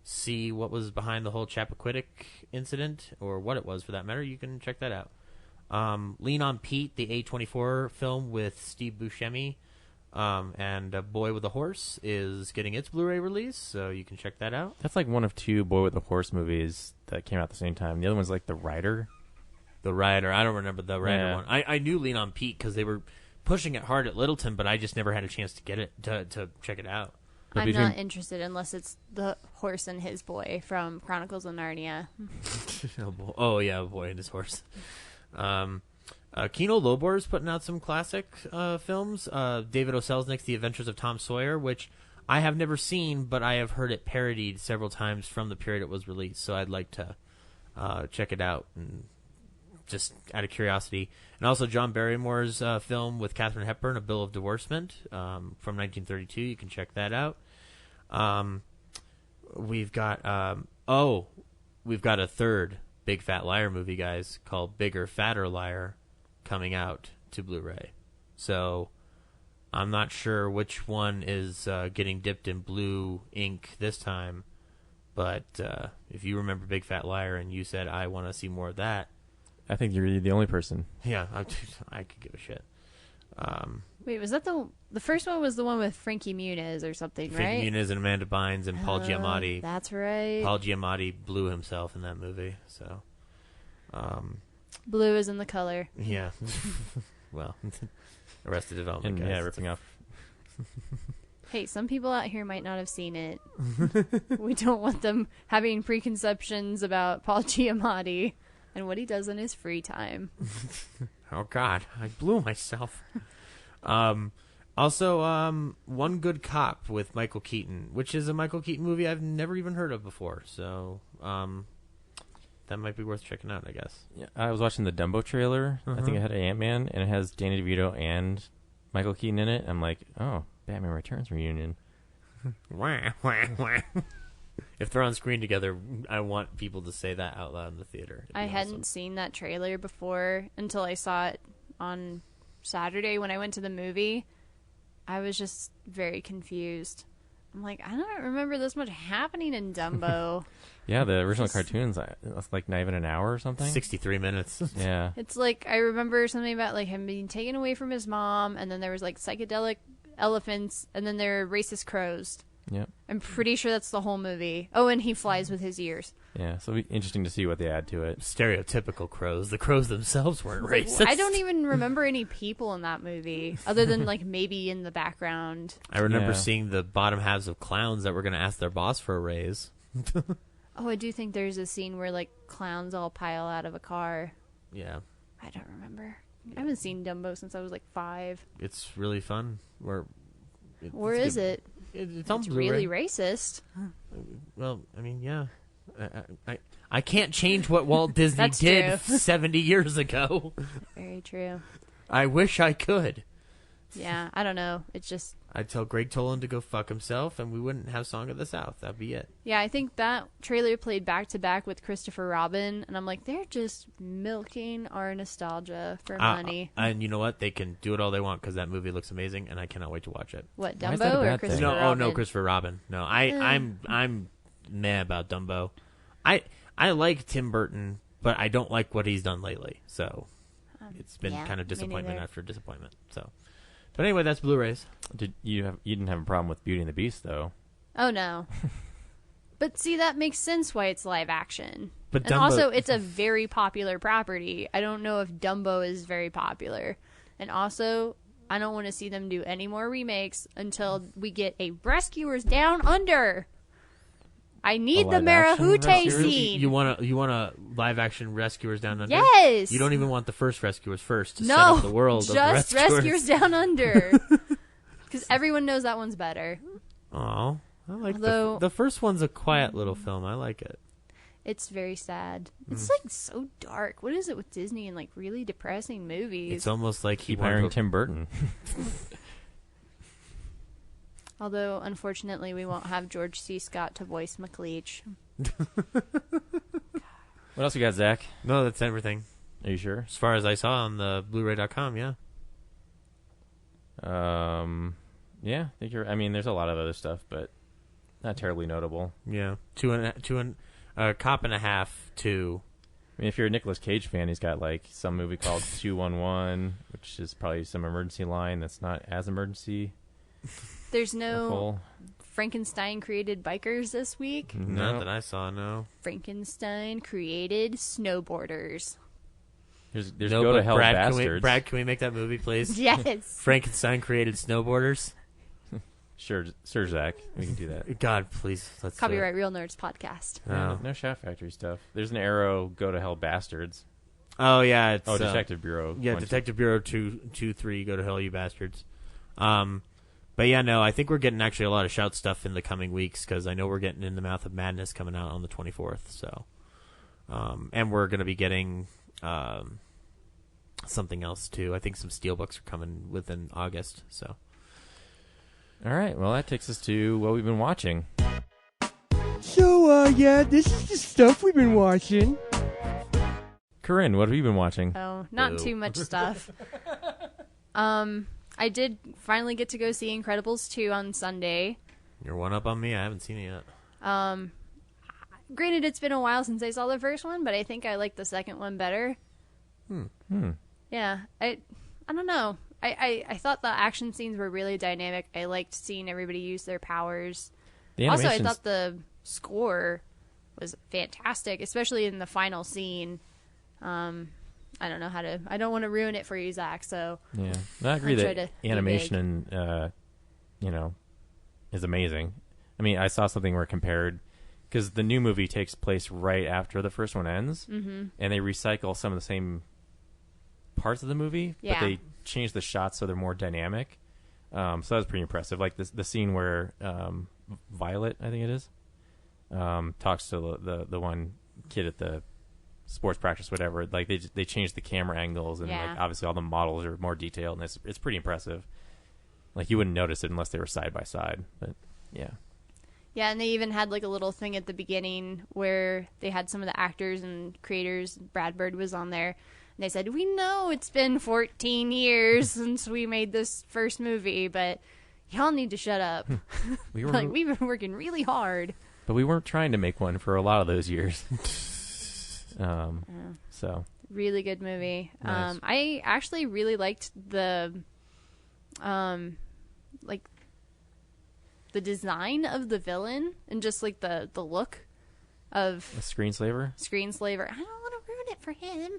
see what was behind the whole Chappaquiddick incident, or what it was for that matter, you can check that out. Lean on Pete, the A24 film with Steve Buscemi and Boy with a Horse, is getting its Blu-ray release, so you can check that out. That's like one of two Boy with a Horse movies that came out at the same time. The other one's like The Rider. The Rider. I don't remember the Rider one. I knew Lean on Pete because they were pushing it hard at Littleton, but I just never had a chance to get it to check it out. I'm not interested unless it's the horse and his boy from Chronicles of Narnia. Oh yeah, Boy and his Horse. Kino Lorber is putting out some classic films. David O. Selznick's The Adventures of Tom Sawyer, which I have never seen, but I have heard it parodied several times from the period it was released, so I'd like to check it out, and just out of curiosity. And also John Barrymore's film with Katharine Hepburn, A Bill of Divorcement, from 1932. You can check that out. We've got a third Big Fat Liar movie, guys, called Bigger, Fatter Liar, coming out to Blu-ray. So I'm not sure which one is getting dipped in blue ink this time, but if you remember Big Fat Liar and you said, I want to see more of that, I think you're the only person. Yeah, I could give a shit. Wait, was that the first one? Was the one with Frankie Muniz or something, right? Frankie Muniz and Amanda Bynes and Paul Giamatti. That's right. Paul Giamatti blew himself in that movie. So, blue is in the color. Yeah. Well, Arrested Development, and, guys. yeah, ripping off. Hey, some people out here might not have seen it. We don't want them having preconceptions about Paul Giamatti and what he does in his free time. Oh God, I blew myself. Also, One Good Cop with Michael Keaton, which is a Michael Keaton movie I've never even heard of before. So, that might be worth checking out, I guess. Yeah, I was watching the Dumbo trailer. I think it had Ant-Man, and it has Danny DeVito and Michael Keaton in it. I'm like, oh, Batman Returns reunion. Wah, wah, wah. If they're on screen together, I want people to say that out loud in the theater. I hadn't seen that trailer before until I saw it on Saturday when I went to the movie. I was just very confused. I'm like, I don't remember this much happening in Dumbo. Yeah, the original cartoons, that's like not even an hour or something. 63 minutes. Yeah. It's like, I remember something about like him being taken away from his mom, and then there was like psychedelic elephants, and then there were racist crows. Yep. I'm pretty sure that's the whole movie. Oh, and he flies with his ears. Yeah, so it'll be interesting to see what they add to it. Stereotypical crows. The crows themselves weren't racist. I don't even remember any people in that movie, other than like maybe in the background. I remember seeing the bottom halves of clowns that were going to ask their boss for a raise. Oh, I do think there's a scene where like clowns all pile out of a car. Yeah. I don't remember. I haven't seen Dumbo since I was like 5. It's really fun. Or is it? It's on really Blu-ray. racist. Well, I mean, yeah. I can't change what Walt Disney did true. 70 years ago. Very true. I wish I could. Yeah, I don't know. It's just... I'd tell Greg Toland to go fuck himself, and we wouldn't have Song of the South. That'd be it. Yeah, I think that trailer played back-to-back with Christopher Robin, and I'm like, they're just milking our nostalgia for money. And you know what? They can do it all they want, because that movie looks amazing, and I cannot wait to watch it. What, Why is that a Dumbo or bad thing? Christopher No, Robin? oh no, Christopher Robin. No, I'm meh about Dumbo. I like Tim Burton, but I don't like what he's done lately. So it's been kind of disappointment after disappointment. So, but anyway, that's Blu-rays. You didn't have a problem with Beauty and the Beast though? Oh no. But see, that makes sense why it's live action. But and Dumbo... also, it's a very popular property. I don't know if Dumbo is very popular. And also, I don't want to see them do any more remakes until we get a Rescuers Down Under. I need the Marahute scene. You want a live action Rescuers Down Under? Yes. You don't even want the first Rescuers first to set up the world of the just Rescuers. Down Under. Because everyone knows that one's better. Oh, I like Although, the first one's a quiet little film. I like it. It's very sad. It's like so dark. What is it with Disney and like really depressing movies? It's almost like Keep hiring Tim Burton. Although, unfortunately, we won't have George C. Scott to voice McLeach. What else you got, Zach? No, that's everything. Are you sure? As far as I saw on the Blu-ray.com, yeah. Yeah, I mean, there's a lot of other stuff, but not terribly notable. Yeah, Cop and a Half, 2. I mean, if you're a Nicolas Cage fan, he's got like some movie called 211, which is probably some emergency line that's not as emergency. There's no Frankenstein created bikers this week. Not that I saw, no. Frankenstein created snowboarders. There's Go to Hell Bastards. Brad, can we make that movie, please? Yes. Frankenstein created snowboarders. Sure, Zach. We can do that. God, please. Let's Copyright Real Nerds podcast. No Shaft Factory stuff. There's an Arrow Go to Hell Bastards. Oh, yeah. It's, Detective Bureau. Yeah, Detective Bureau 2-3, Go to Hell, you bastards. But yeah, no, I think we're getting actually a lot of Shout stuff in the coming weeks, because I know we're getting In the Mouth of Madness coming out on the 24th. So, and we're going to be getting something else too. I think some Steelbooks are coming within August. So, all right, well, that takes us to what we've been watching. So, yeah, this is the stuff we've been watching. Corinne, what have you been watching? Oh, not too much stuff. I did finally get to go see Incredibles 2 on Sunday. You're one up on me. I haven't seen it yet. Granted, it's been a while since I saw the first one, but I think I like the second one better. Yeah, I don't know. I thought the action scenes were really dynamic. I liked seeing everybody use their powers. Also, I thought the score was fantastic, especially in the final scene. I don't know I don't want to ruin it for you, Zach, so... Yeah, I agree that animation is amazing. I mean, I saw something where compared... Because the new movie takes place right after the first one ends, and they recycle some of the same parts of the movie, Yeah. but they changed the shots so they're more dynamic. So that was pretty impressive. Like the scene where Violet, I think it is, talks to the one kid at the sports practice, whatever. Like they changed the camera angles, and like obviously all the models are more detailed, and it's pretty impressive. Like you wouldn't notice it unless they were side by side, but yeah. Yeah, and they even had like a little thing at the beginning where they had some of the actors and creators. Brad Bird was on there, and they said, "We know it's been 14 years since we made this first movie, but y'all need to shut up. We've been working really hard." But we weren't trying to make one for a lot of those years. So really good movie. Nice. I actually really liked the the design of the villain and just like the look of a Screenslaver. I don't want to ruin it for him.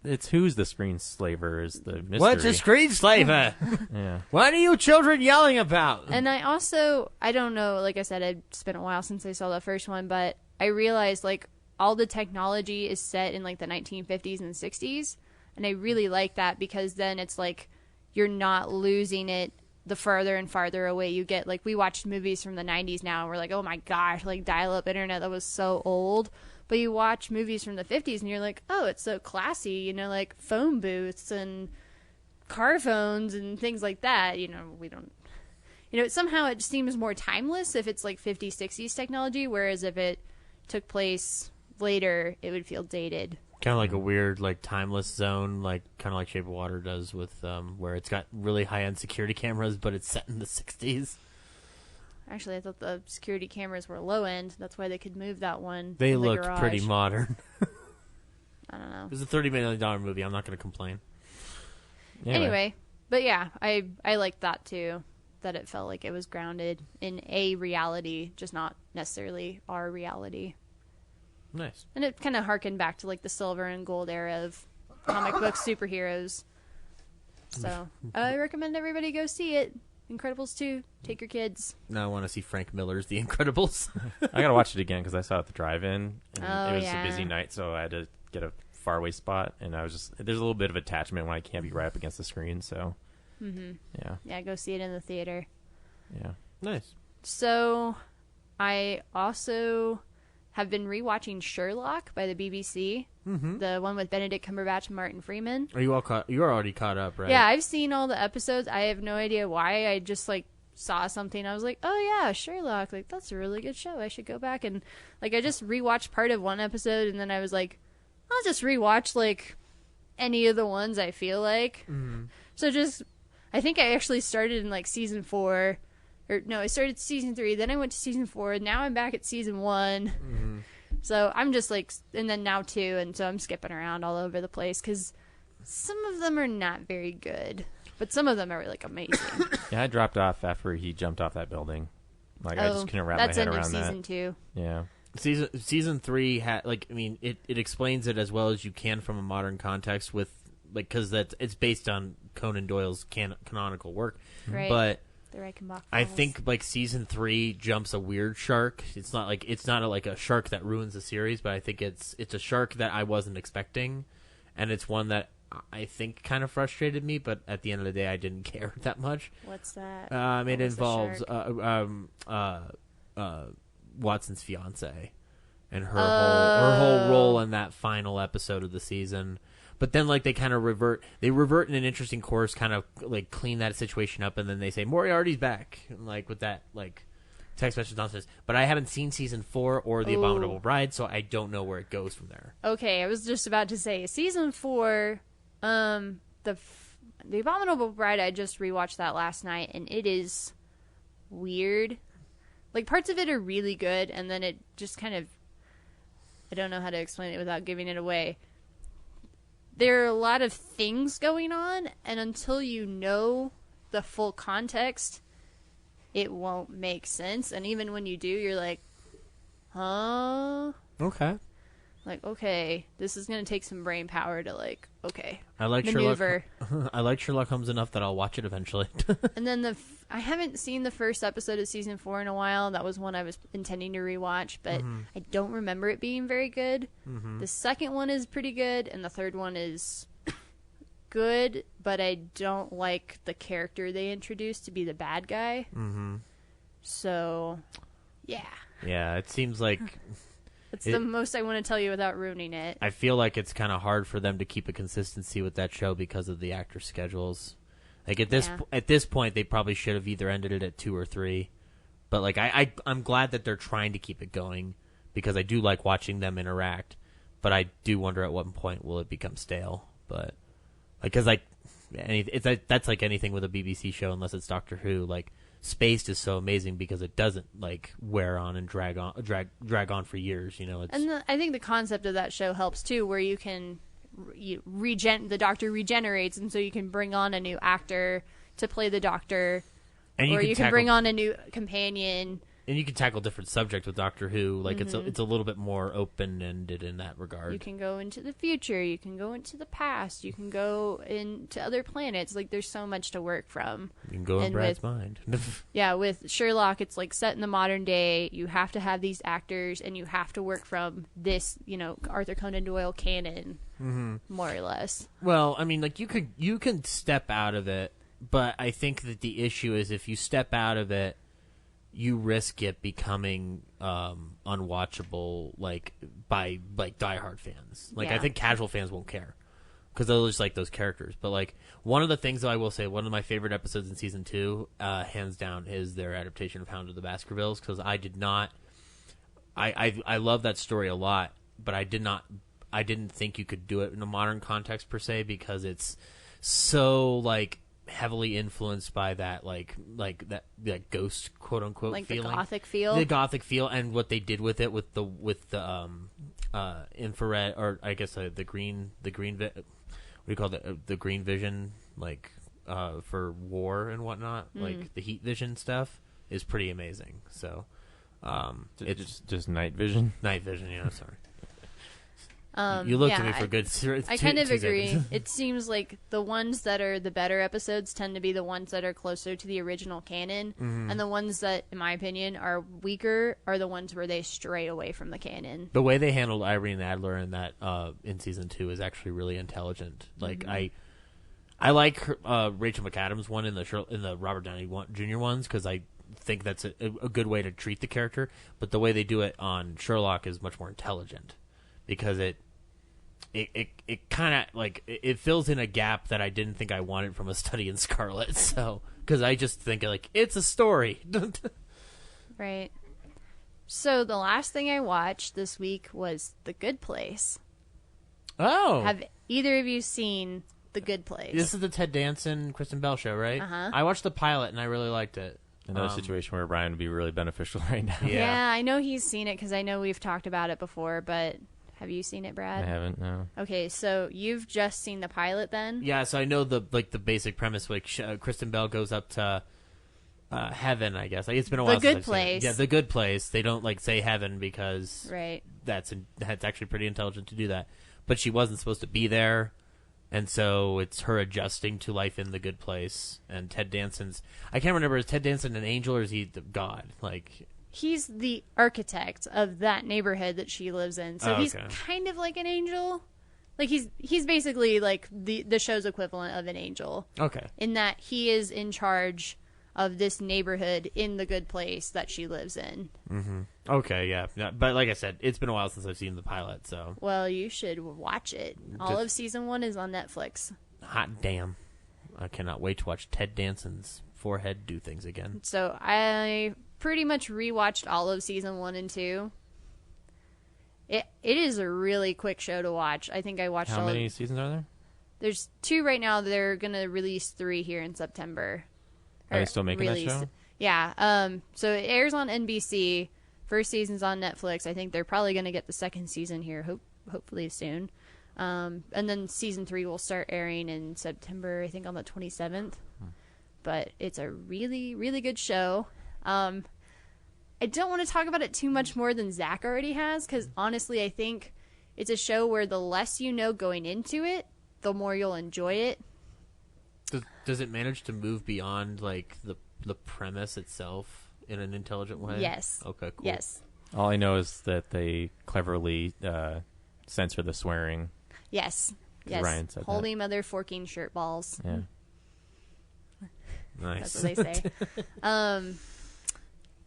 It's who's the Screenslaver is the mystery. What's a Screenslaver? Yeah. What are you children yelling about? And I don't know, like I said, it's been a while since I saw the first one, but I realized like all the technology is set in like the 1950s and 60s, and I really like that because then it's like you're not losing it the farther and farther away you get. Like we watched movies from the 90s now and we're like, oh my gosh, like dial-up internet, that was so old. But you watch movies from the 50s and you're like, oh, it's so classy, you know, like phone booths and car phones and things like that. You know, we don't, you know, somehow it seems more timeless if it's like 50s, 60s technology, whereas if it took place later, it would feel dated. Kind of like a weird, like, timeless zone, like kind of like Shape of Water does with, where it's got really high-end security cameras, but it's set in the 60s. Actually, I thought the security cameras were low-end. That's why they could move that one. They in the looked garage. pretty modern. I don't know. It was a $30 million movie. I'm not going to complain. Anyway, but yeah, I liked that too. That it felt like it was grounded in a reality, just not necessarily our reality. Nice. And it kind of harkened back to like the silver and gold era of comic book superheroes. So I recommend everybody go see it. Incredibles 2. Take your kids. Now I want to see Frank Miller's The Incredibles. I gotta watch it again because I saw it at the drive-in, and Oh, it was yeah. a busy night, so I had to get a faraway spot, and I was just there's a little bit of attachment when I can't be right up against the screen, so Yeah, go see it in the theater. yeah. Nice. So I also have been rewatching Sherlock by the BBC, the one with Benedict Cumberbatch and Martin Freeman. Are you all caught? You're already caught up, right? Yeah, I've seen all the episodes. I have no idea why. I just like saw something. I was like, oh yeah, Sherlock. Like that's a really good show. I should go back and like I just rewatched part of one episode, and then I was like, I'll just rewatch like any of the ones I feel like. So just I think I actually started in like season 4. Or no, I started season 3, then I went to season 4, now I'm back at season 1. So I'm just like, and then now 2, and so I'm skipping around all over the place because some of them are not very good, but some of them are like amazing. Yeah, I dropped off after he jumped off that building. Like I just couldn't wrap my head That's around end that. of season 2. Yeah. Season 3 it explains it as well as you can from a modern context with like because it's based on Conan Doyle's canonical work, Right. But The Reichenbach I Files. think like season 3 jumps a weird shark. It's not like a shark that ruins the series, but I think it's a shark that I wasn't expecting, and it's one that I think kind of frustrated me. But at the end of the day, I didn't care that much. What's that? It involves Watson's fiance and her whole role in that final episode of the season. But then, like, they kind of revert in an interesting course, kind of, like, clean that situation up, and then they say, Moriarty's back, and, like, with that, like, text message nonsense. But I haven't seen season 4 or The Abominable Bride, so I don't know where it goes from there. Okay, I was just about to say, season 4, the Abominable Bride, I just rewatched that last night, and it is weird. Like, parts of it are really good, and then it just kind of, I don't know how to explain it without giving it away. There are a lot of things going on, and until you know the full context, it won't make sense. And even when you do, you're like, huh? Okay. Like, okay, this is going to take some brain power to, like, okay, I like maneuver. I like Sherlock Holmes enough that I'll watch it eventually. And then I haven't seen the first episode of season 4 in a while. That was one I was intending to rewatch, but I don't remember it being very good. The second one is pretty good, and the third one is good, but I don't like the character they introduced to be the bad guy. Mm-hmm. So, yeah. Yeah, it seems like... That's the most I want to tell you without ruining it. I feel like it's kind of hard for them to keep a consistency with that show because of the actor schedules. Like, at this point, they probably should have either ended it at 2 or 3. But, like, I'm glad that they're trying to keep it going because I do like watching them interact. But I do wonder at what point will it become stale. But, because, like, that's like anything with a BBC show unless it's Doctor Who. Like, Spaced is so amazing because it doesn't, like, wear on and drag on for years, you know. I think the concept of that show helps, too, where you can... the Doctor regenerates, and so you can bring on a new actor to play the Doctor, or you can bring on a new companion. And you can tackle different subjects with Doctor Who. Like, it's a little bit more open-ended in that regard. You can go into the future. You can go into the past. You can go into other planets. Like, there's so much to work from. You can go in Brad's mind. Yeah, with Sherlock, it's, like, set in the modern day. You have to have these actors, and you have to work from this, you know, Arthur Conan Doyle canon, more or less. Well, I mean, like, you can step out of it, but I think that the issue is if you step out of it, you risk it becoming unwatchable, like, by, like, diehard fans. Like, I think casual fans won't care because they'll just like those characters. But, like, one of the things that I will say, one of my favorite episodes in season 2, hands down, is their adaptation of Hound of the Baskervilles, because I did not. I love that story a lot, but I didn't think you could do it in a modern context per se because it's so, like, heavily influenced by that like that ghost quote unquote like feeling. The gothic feel and what they did with it with the infrared, or I guess the green what do you call the green vision, like for war and whatnot, like the heat vision stuff is pretty amazing. So it's just night vision. Yeah, sorry. You looked at me for good. I kind of agree. It seems like the ones that are the better episodes tend to be the ones that are closer to the original canon, and the ones that, in my opinion, are weaker are the ones where they stray away from the canon. The way they handled Irene Adler in that in season 2 is actually really intelligent. Like I like Rachel McAdams one in the Robert Downey Jr. ones because I think that's a good way to treat the character. But the way they do it on Sherlock is much more intelligent. Because it kind of like it fills in a gap that I didn't think I wanted from A Study in Scarlet. So because I just think like it's a story, right? So the last thing I watched this week was The Good Place. Oh, have either of you seen The Good Place? This is the Ted Danson, Kristen Bell show, right? I watched the pilot and I really liked it. Another situation where Brian would be really beneficial right now. Yeah, I know he's seen it because I know we've talked about it before, but. Have you seen it, Brad? I haven't, no. Okay, so you've just seen the pilot then? Yeah, so I know the basic premise. Like Kristen Bell goes up to heaven, I guess. Like, it's been a while since I've seen it. Yeah, The Good Place. They don't like say heaven because that's actually pretty intelligent to do that. But she wasn't supposed to be there, and so it's her adjusting to life in the good place. And Ted Danson's, I can't remember, is Ted Danson an angel or is he the god? Like. He's the architect of that neighborhood that she lives in, so he's kind of like an angel. Like he's basically like the show's equivalent of an angel. Okay. In that he is in charge of this neighborhood in the good place that she lives in. Mm-hmm. Okay, yeah. But like I said, it's been a while since I've seen the pilot, so. Well, you should watch it. All of season 1 is on Netflix. Hot damn. I cannot wait to watch Ted Danson's forehead do things again. So I pretty much rewatched all of season 1 and 2. It is a really quick show to watch. I think I watched How many seasons are there? There's 2 right now. They're going to release 3 here in September. Are they still making that show? Yeah. So it airs on NBC. First season's on Netflix. I think they're probably going to get the second season here, hopefully soon. And then season 3 will start airing in September, I think on the 27th. But it's a really, really good show. I don't want to talk about it too much more than Zach already has, because honestly, I think it's a show where the less you know going into it, the more you'll enjoy it. Does it manage to move beyond like the premise itself in an intelligent way? Yes. Okay, cool. Yes. All I know is that they cleverly censor the swearing. Yes. Yes, Ryan said holy mother forking shirt balls. that. Yeah. Nice. That's what they say.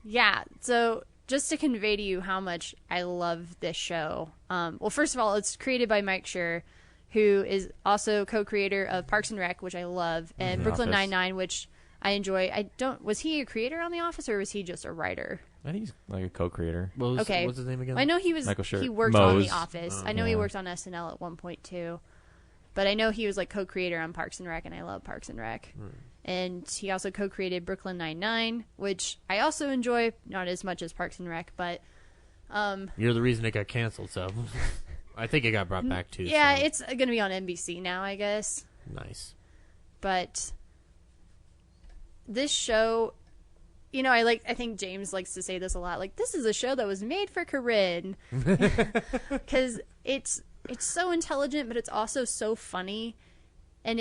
Yeah, so just to convey to you how much I love this show. Well, first of all, it's created by Mike Schur, who is also co-creator of Parks and Rec, which I love, and Brooklyn Office. Nine-Nine, which I enjoy. Was he a creator on The Office, or was he just a writer? I think he's like a co-creater. What's his name again? I know he was. Michael Schur. He worked on Mose. The Office. I know he Yeah. worked on SNL at one point too, but I know he was like co-creator on Parks and Rec, and I love Parks and Rec. And he also co-created Brooklyn Nine-Nine, which I also enjoy, not as much as Parks and Rec, but You're the reason it got canceled, so I think it got brought back too. yeah, so. it's going to be on NBC now, I guess. Nice. But this show, you know, I think James likes to say this a lot. Like, this is a show that was made for Corinne, because it's so intelligent, but it's also so funny, and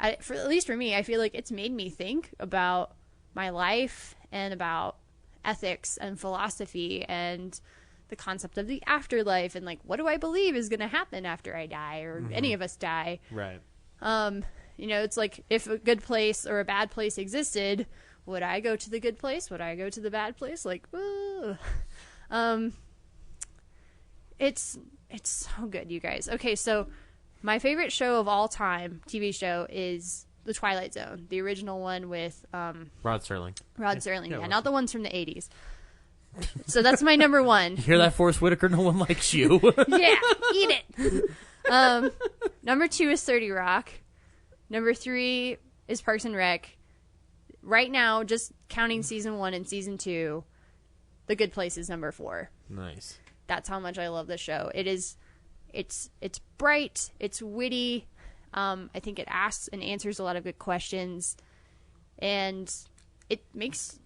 at least for me, I feel like it's made me think about my life and about ethics and philosophy and the concept of the afterlife and like what do I believe is going to happen after I die or any of us die. Right. You know, it's like if a good place or a bad place existed, would I go to the good place? Would I go to the bad place? Like, ooh. It's so good, you guys. Okay, so my favorite show of all time, TV show, is The Twilight Zone, the original one with Rod Serling. Rod Serling. Yeah, Yeah, Rod not the ones from the 80s. So that's my number one. You hear that, Forrest Whitaker? No one likes you. Yeah, eat it. Number 2 is 30 Rock. Number 3 is Parks and Rec. Right now, just counting season 1 and season 2, The Good Place is number 4. Nice. That's how much I love this show. It's bright, it's witty. I think it asks and answers a lot of good questions, and it makes,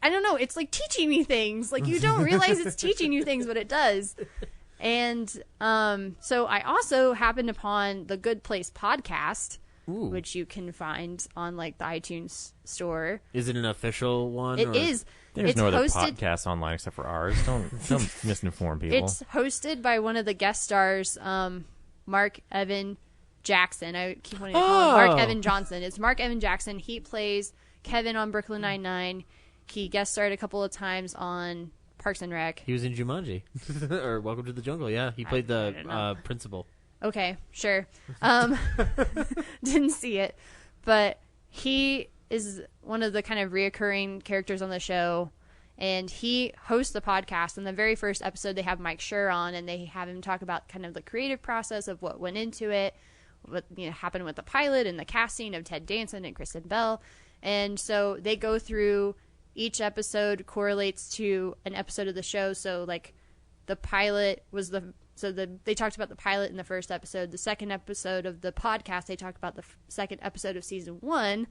I don't know, it's like teaching me things. Like, you don't realize it's teaching you things, but it does. And so I also happened upon the Good Place podcast, Ooh. which you can find on like the iTunes store. Is it an official one? It or? is. There's It's no other hosted- podcast online except for ours. Don't misinform people. It's hosted by one of the guest stars, Mark Evan Jackson. I keep wanting to call him Mark Evan Johnson. It's Mark Evan Jackson. He plays Kevin on Brooklyn Nine-Nine. He guest starred a couple of times on Parks and Rec. He was in Jumanji. Or Welcome to the Jungle, yeah. He played I don't know. the principal. Okay, sure. Didn't see it. But he is one of the kind of reoccurring characters on the show. And he hosts the podcast. In the very first episode, they have Mike Schur on, and they have him talk about kind of the creative process of what went into it, what happened with the pilot and the casting of Ted Danson and Kristen Bell. And so they go through each episode correlates to an episode of the show. So like the pilot was they talked about the pilot in the first episode. The second episode of the podcast, they talked about the second episode of season 1.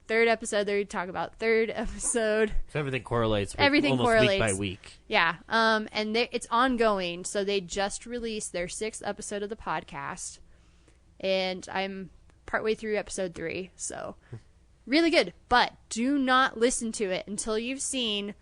Third episode, they talk about third episode. So everything correlates. Everything almost correlates week by week. Yeah. And it's ongoing. So they just released their 6th episode of the podcast. And I'm partway through episode 3. So really good. But do not listen to it until you've seen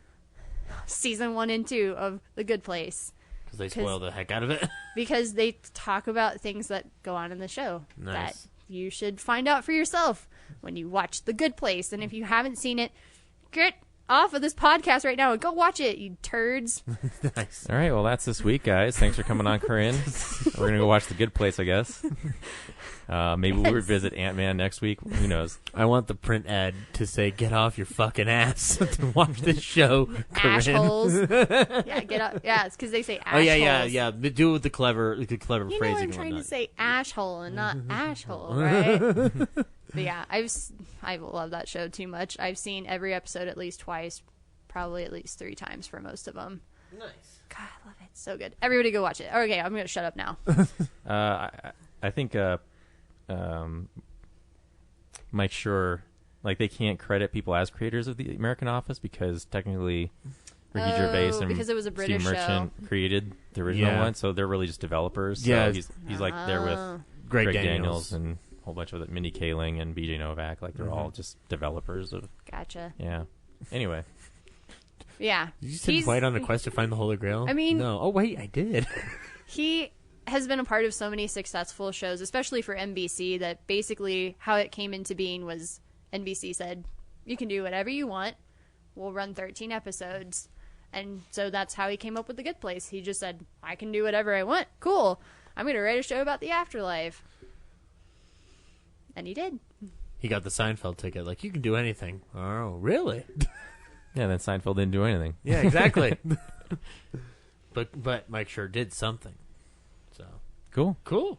season 1 and 2 of The Good Place. Because they spoil the heck out of it. Because they talk about things that go on in the show. Nice. That you should find out for yourself when you watch The Good Place. And if you haven't seen it, get off of this podcast right now and go watch it, you turds. Nice. All right, well, that's this week, guys. Thanks for coming on, Corinne. We're going to go watch The Good Place, I guess. Maybe we'll revisit Ant-Man next week. Who knows? I want the print ad to say, get off your fucking ass to watch this show, Corinne. Ashholes. Yeah, get up. Yeah, it's because they say ashholes. Oh, yeah. Do it with the clever You know phrasing. I'm and trying to whatnot. say ashhole and not ashhole, right? But yeah, I love that show too much. I've seen every episode at least twice, probably at least 3 times for most of them. Nice. God, I love it. So good. Everybody go watch it. Okay, I'm going to shut up now. I think Mike Schur, like, they can't credit people as creators of the American Office because technically Ricky Gervais and because it was a British Steve Merchant created the original one, so they're really just developers. So Yeah. he's like there with Greg Daniels and a whole bunch of it, Mindy Kaling and BJ Novak. Like, they're all just developers of. Gotcha. Yeah. Anyway. Yeah. Did you send White on a quest to find the Holy Grail? I mean- no. Oh, wait, I did. He has been a part of so many successful shows, especially for NBC, that basically how it came into being was NBC said, you can do whatever you want. We'll run 13 episodes. And so that's how he came up with The Good Place. He just said, I can do whatever I want. Cool. I'm going to write a show about the afterlife. And he did. He got the Seinfeld ticket. Like, you can do anything. Oh, really? Yeah, then Seinfeld didn't do anything. Yeah, exactly. But Mike sure did something. So Cool.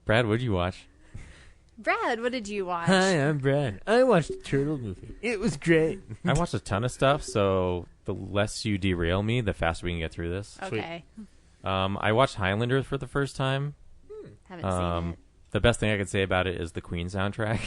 Brad, what did you watch? Brad, what did you watch? Hi, I'm Brad. I watched the Turtle movie. It was great. I watched a ton of stuff, so the less you derail me, the faster we can get through this. Okay. I watched Highlander for the first time. Haven't seen it. The best thing I can say about it is the Queen soundtrack.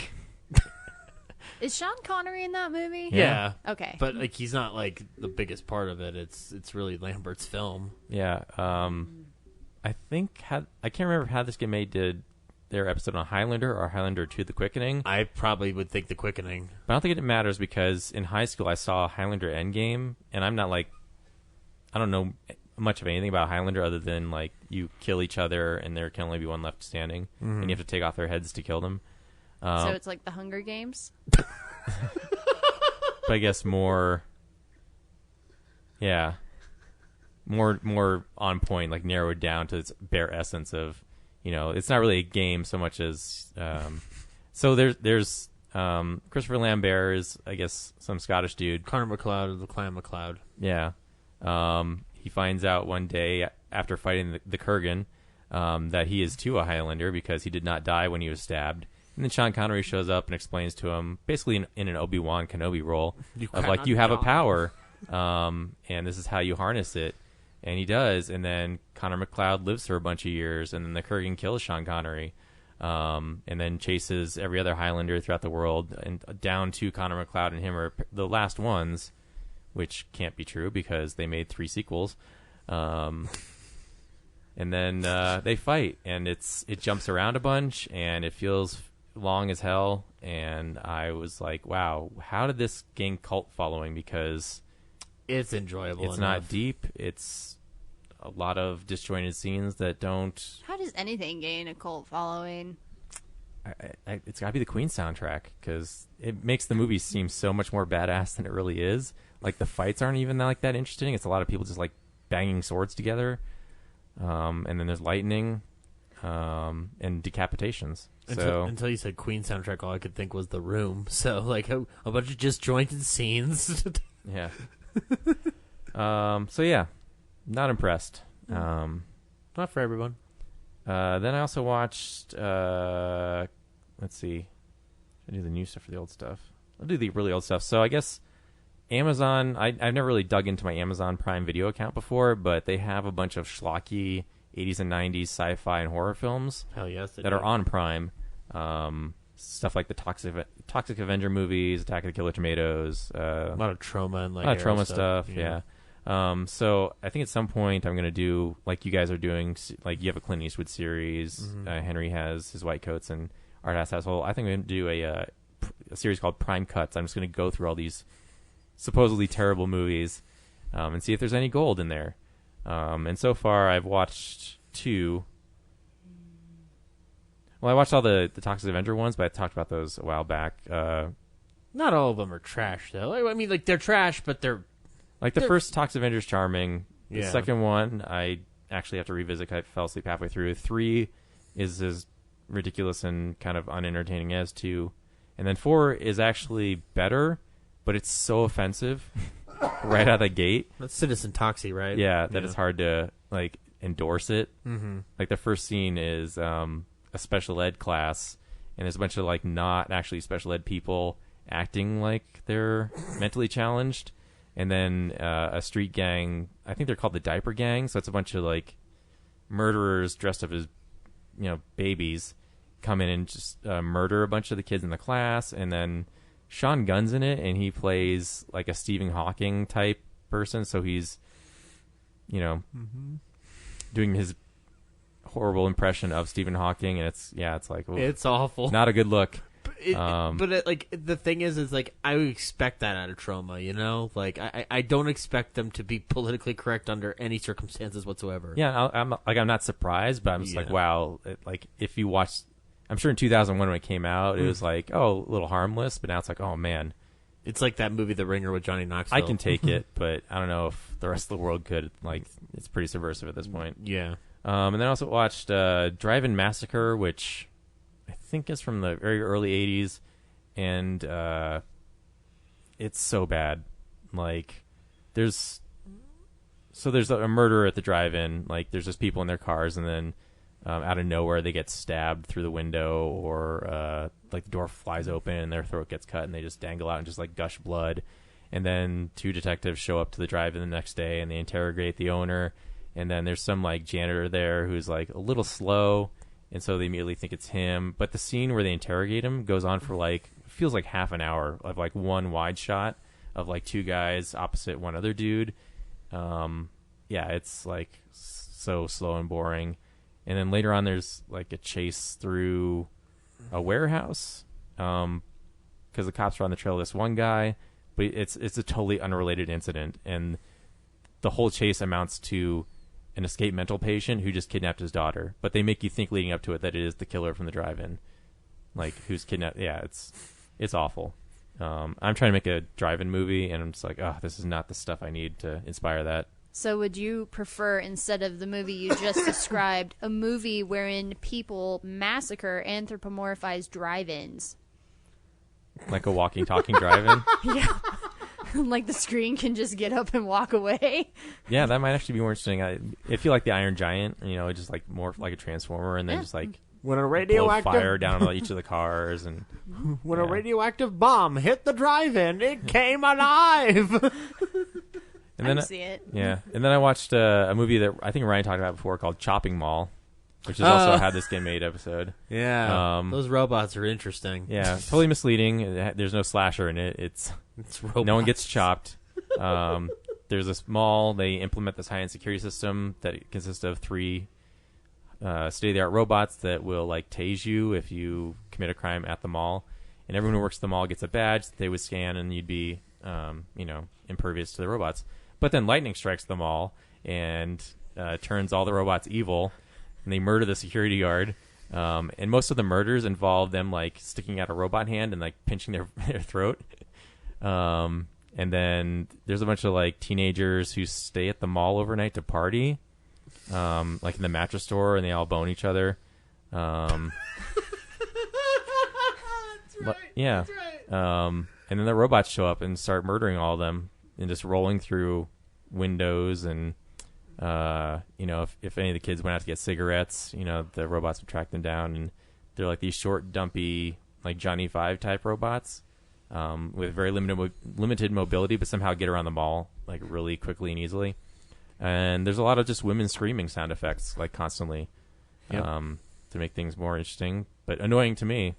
Is Sean Connery in that movie? Yeah. Okay. But like he's not like the biggest part of it. It's really Lambert's film. Yeah. I think I can't remember how this get made. Did their episode on Highlander or Highlander 2: The Quickening? I probably would think The Quickening. But I don't think it matters because in high school I saw Highlander Endgame, and I'm not like, I don't know much of anything about Highlander other than like you kill each other and there can only be one left standing, and you have to take off their heads to kill them. So it's like the Hunger Games? But I guess more on point, like narrowed down to its bare essence of, it's not really a game so much as so there's Christopher Lambert is, I guess, some Scottish dude. Connor MacLeod of the Clan MacLeod. Yeah. He finds out one day after fighting the Kurgan that he is too a Highlander because he did not die when he was stabbed. And then Sean Connery shows up and explains to him, basically in an Obi-Wan Kenobi role, of like, you have a power, and this is how you harness it. And he does, and then Connor MacLeod lives for a bunch of years, and then the Kurgan kills Sean Connery, and then chases every other Highlander throughout the world, and down to Connor MacLeod and him are the last ones, which can't be true because they made 3 sequels. And then they fight, and it jumps around a bunch, and it feels long as hell. And I was like, wow, how did this gain cult following? Because it's enjoyable. It's not deep. It's a lot of disjointed scenes that don't. How does anything gain a cult following? It's got to be the Queen soundtrack because it makes the movie seem so much more badass than it really is. Like the fights aren't even like that interesting. It's a lot of people just like banging swords together, and then there's lightning, and decapitations. Until you said Queen soundtrack, all I could think was The Room. So like a bunch of disjointed scenes. Yeah. So yeah, not impressed. Not for everyone. Then I also watched. Let's see. I do the new stuff or the old stuff. I'll do the really old stuff. So I guess Amazon. I've never really dug into my Amazon Prime Video account before, but they have a bunch of schlocky 80s and 90s sci-fi and horror films. Hell yes, that are on Prime. Stuff like the Toxic Avenger movies, Attack of the Killer Tomatoes. A lot of trauma and like a lot of trauma stuff. Yeah. So I think at some point I'm going to do like you guys are doing. Like you have a Clint Eastwood series. Mm-hmm. Henry has his White Coats and Art House Household. I think I'm going to do a series called Prime Cuts. I'm just going to go through all these supposedly terrible movies and see if there's any gold in there. And so far I've watched 2. Well, I watched all the Toxic Avenger ones, but I talked about those a while back. Not all of them are trash, though. I mean, like they're trash, but they're like the first Toxic Avenger is charming. The Yeah. second one, I actually have to revisit because I fell asleep halfway through. 3 is as ridiculous and kind of unentertaining as 2, and then 4 is actually better, but it's so offensive right out of the gate. That's Citizen Toxie, right? Yeah, that it's hard to like endorse it. Mm-hmm. Like the first scene is a special ed class, and there's a bunch of like not actually special ed people acting like they're mentally challenged, and then a street gang. I think they're called the Diaper Gang. So it's a bunch of like murderers dressed up as babies come in and just murder a bunch of the kids in the class, and then Sean Gunn's in it, and he plays like a Stephen Hawking type person. So he's doing his horrible impression of Stephen Hawking, and it's like, ooh, It's awful. not a good look. But the thing is like I would expect that out of Trauma, you know. Like I don't expect them to be politically correct under any circumstances whatsoever. Yeah, I'm not surprised, but I'm just like, wow. If you watch, I'm sure in 2001 when it came out, it was like, oh, a little harmless, but now it's like, oh man, it's like that movie The Ringer with Johnny Knoxville. I can take it, but I don't know if the rest of the world could. Like, it's pretty subversive at this point. Yeah. And then I also watched Drive-In Massacre, which I think is from the very early 80s, and it's so bad. Like, there's a murder at the drive-in. Like, there's just people in their cars, and then out of nowhere they get stabbed through the window, or like the door flies open and their throat gets cut, and they just dangle out and just like gush blood. And then 2 detectives show up to the drive-in the next day, and they interrogate the owner. And then there's some like janitor there who's like a little slow, and so they immediately think it's him. But the scene where they interrogate him goes on for like, feels like half an hour of like one wide shot of like 2 guys opposite one other dude. Yeah, it's like so slow and boring. And then later on there's like a chase through a warehouse because the cops are on the trail of this one guy, but it's a totally unrelated incident, and the whole chase amounts to an escaped mental patient who just kidnapped his daughter. But they make you think leading up to it that it is the killer from the drive-in, like who's kidnapped. Yeah, it's awful. I'm trying to make a drive-in movie, and I'm just like, oh, this is not the stuff I need to inspire that. So would you prefer, instead of the movie you just described, a movie wherein people massacre anthropomorphized drive-ins? Like a walking, talking drive-in? Yeah. Like the screen can just get up and walk away? Yeah, that might actually be more interesting. I feel like the Iron Giant, just like more like a transformer, and then just like when a radioactive fire down on each of the cars, and when a radioactive bomb hit the drive-in, it came alive. And then, I see it. Yeah, and then I watched a movie that I think Ryan talked about before called Chopping Mall, which has also had this Get Made episode. Yeah, those robots are interesting. Yeah, totally misleading. There's no slasher in it. It's robots. No one gets chopped. There's this mall. They implement this high-end security system that consists of 3 state-of-the-art robots that will like tase you if you commit a crime at the mall. And everyone who works at the mall gets a badge that they would scan, and you'd be, impervious to the robots. But then lightning strikes the mall and turns all the robots evil, and they murder the security guard. And most of the murders involve them like sticking out a robot hand and like pinching their throat. And then there's a bunch of like teenagers who stay at the mall overnight to party, like in the mattress store, and they all bone each other. That's right. Yeah. That's right. And then the robots show up and start murdering all of them and just rolling through windows. And, if any of the kids went out to get cigarettes, the robots would track them down. And they're like these short, dumpy, like Johnny Five type robots with very limited mobility, but somehow get around the mall like really quickly and easily. And there's a lot of just women screaming sound effects like constantly to make things more interesting, but annoying to me.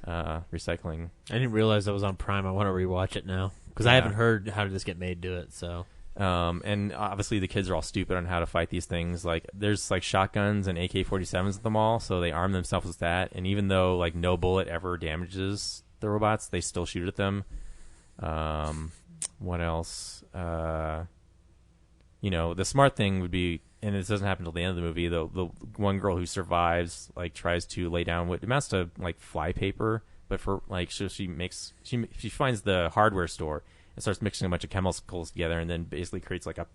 Recycling. I didn't realize that was on Prime. I want to rewatch it now because I haven't heard How Did This Get Made do it. So, and obviously the kids are all stupid on how to fight these things. Like there's like shotguns and AK-47s at the mall, so they arm themselves with that. And even though like no bullet ever damages the robots, they still shoot at them. What else? The smart thing would be, and this doesn't happen until the end of the movie, the one girl who survives like tries to lay down what amounts to like fly paper, but for like she finds the hardware store and starts mixing a bunch of chemicals together, and then basically creates like a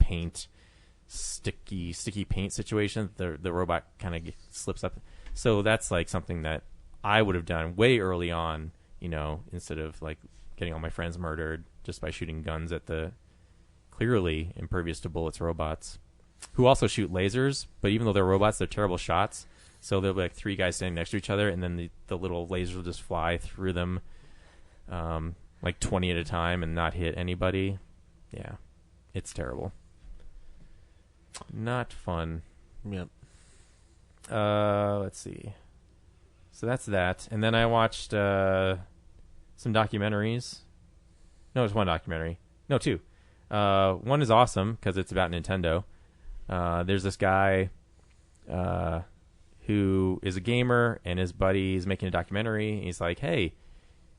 sticky paint situation. The robot kind of slips up. So that's like something that I would have done way early on, instead of like getting all my friends murdered just by shooting guns at the clearly impervious to bullets robots, who also shoot lasers, but even though they're robots, they're terrible shots. So there'll be like 3 guys standing next to each other, and then the little lasers will just fly through them like 20 at a time and not hit anybody. Yeah, it's terrible. Not fun. Yep. Let's see. So that's that. And then I watched some documentaries. No, it's one documentary. No, 2. One is awesome because it's about Nintendo. There's this guy who who is a gamer, and his buddy is making a documentary. And he's like, hey,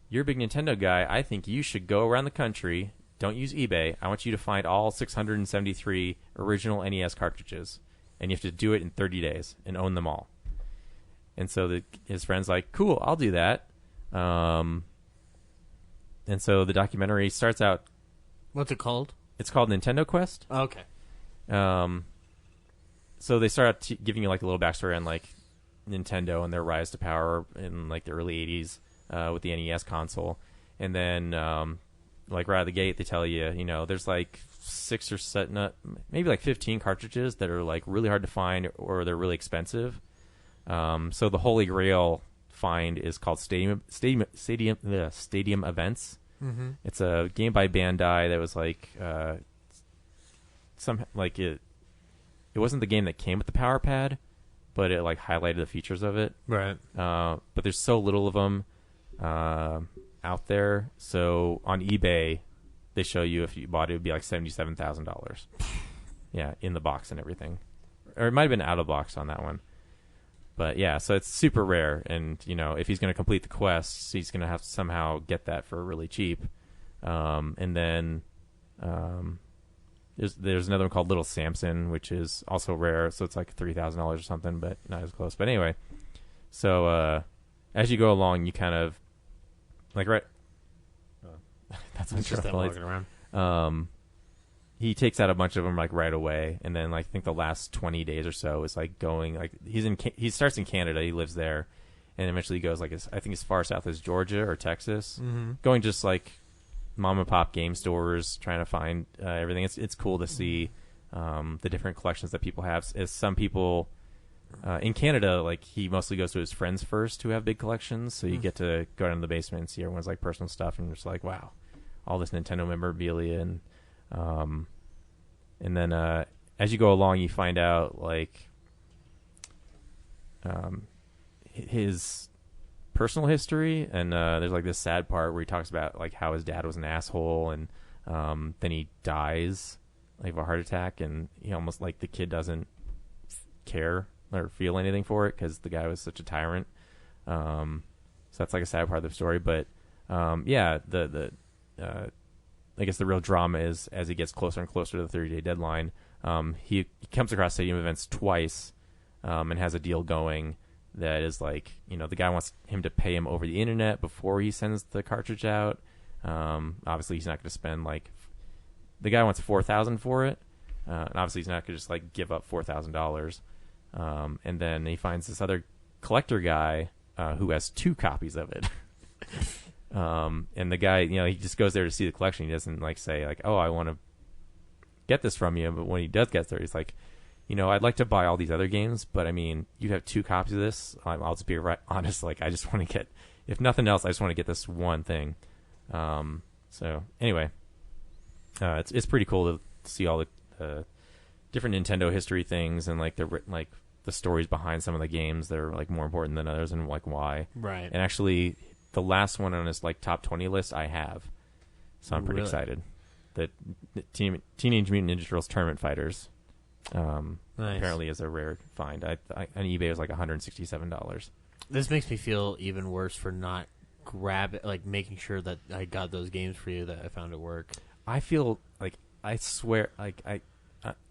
you're a big Nintendo guy. I think you should go around the country. Don't use eBay. I want you to find all 673 original NES cartridges, and you have to do it in 30 days and own them all. And so his friend's like, cool, I'll do that. And so the documentary starts out. What's it called? It's called Nintendo Quest. Oh, okay. So they start out giving you like a little backstory on like Nintendo and their rise to power in like the early 80s with the NES console. And then like right out of the gate, they tell you, you know, there's like 6 or 7, maybe like 15 cartridges that are like really hard to find or they're really expensive. So the Holy Grail find is called Stadium Events. Mm-hmm. It's a game by Bandai that was like it wasn't the game that came with the Power Pad, but it like highlighted the features of it. Right. But there's so little of them out there. So on eBay, they show you if you bought it, it would be like $77,000. Yeah, in the box and everything, or it might have been out of box on that one. But yeah, so it's super rare, and you know, if he's going to complete the quests, he's going to have to somehow get that for really cheap. And then there's another one called Little Samson, which is also rare, so it's like $3,000 or something, but not as close. But anyway, so as you go along, you kind of like that's it's just that walking around. He takes out a bunch of them like right away, and then like I think the last 20 days or so is like going like he starts in Canada, he lives there, and eventually goes like I think as far south as Georgia or Texas, going just like mom and pop game stores trying to find everything. It's cool to see the different collections that people have. As some people in Canada, like he mostly goes to his friends first who have big collections, so you get to go down to the basement and see everyone's like personal stuff, and you're just like, wow, all this Nintendo memorabilia. And then as you go along, you find out like his personal history, and there's like this sad part where he talks about like how his dad was an asshole, and then he dies like of a heart attack, and he almost like the kid doesn't care or feel anything for it because the guy was such a tyrant. So that's like a sad part of the story. But yeah, I guess the real drama is as he gets closer and closer to the 30-day deadline, he comes across Stadium Events twice and has a deal going that is like, you know, the guy wants him to pay him over the internet before he sends the cartridge out. Obviously, he's not going to spend like the guy wants $4,000 for it, and obviously he's not going to just like give up $4,000. And then he finds this other collector guy who has 2 copies of it. And the guy, you know, he just goes there to see the collection. He doesn't like say like, oh, I want to get this from you. But when he does get there, he's like, you know, I'd like to buy all these other games, but I mean, you have 2 copies of this. I'll just be honest. Like, I just want to get, if nothing else, I just want to get this one thing. So anyway, it's pretty cool to see all the different Nintendo history things and like the stories behind some of the games that are like more important than others and like why. Right. And actually, the last one on his like top 20 list I have, so I'm pretty excited. The Teenage Mutant Ninja Turtles Tournament Fighters apparently is a rare find. On eBay it was like $167. This makes me feel even worse for not making sure that I got those games for you that I found at work. I feel like I swear, like I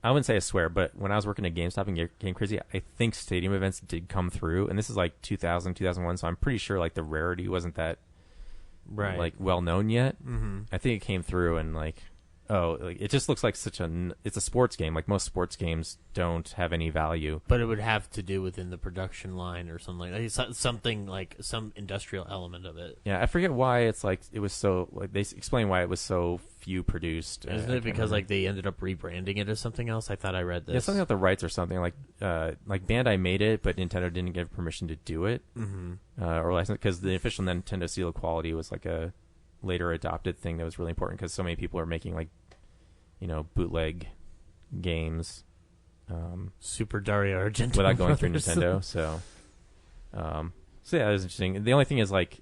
wouldn't say I swear, but when I was working at GameStop and Game Crazy, I think Stadium Events did come through, and this is like 2000, 2001, so I'm pretty sure like the rarity wasn't that like well known yet. Mm-hmm. I think it came through, and like it just looks like it's a sports game. Like most sports games don't have any value, but it would have to do within the production line or something like that. Something like some industrial element of it. Yeah, I forget why it's like it was so like they explain why it was so few produced. Isn't it because like they ended up rebranding it as something else? I thought I read this. Yeah, something about the rights or something like Bandai made it, but Nintendo didn't give permission to do it or license because the official Nintendo seal of quality was like a later adopted thing that was really important because so many people are making like, you know, bootleg games Super Dario Argento without going through Nintendo. So yeah, it was interesting. The only thing is like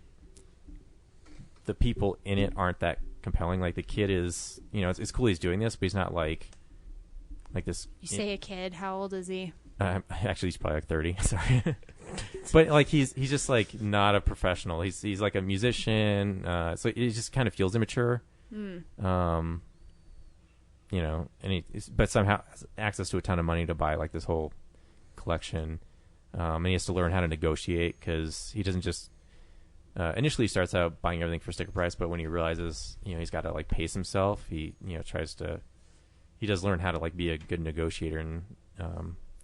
the people in it aren't that compelling. Like the kid is, you know, it's cool he's doing this, but he's not like this. You say a kid? How old is he? Actually, he's probably like 30. Sorry. But like he's just like not a professional. He's like a musician. So he just kind of feels immature. You know, and but somehow has access to a ton of money to buy like this whole collection. And he has to learn how to negotiate because he doesn't just initially starts out buying everything for sticker price, but when he realizes, you know, he's got to like pace himself, he, you know, he does learn how to like be a good negotiator and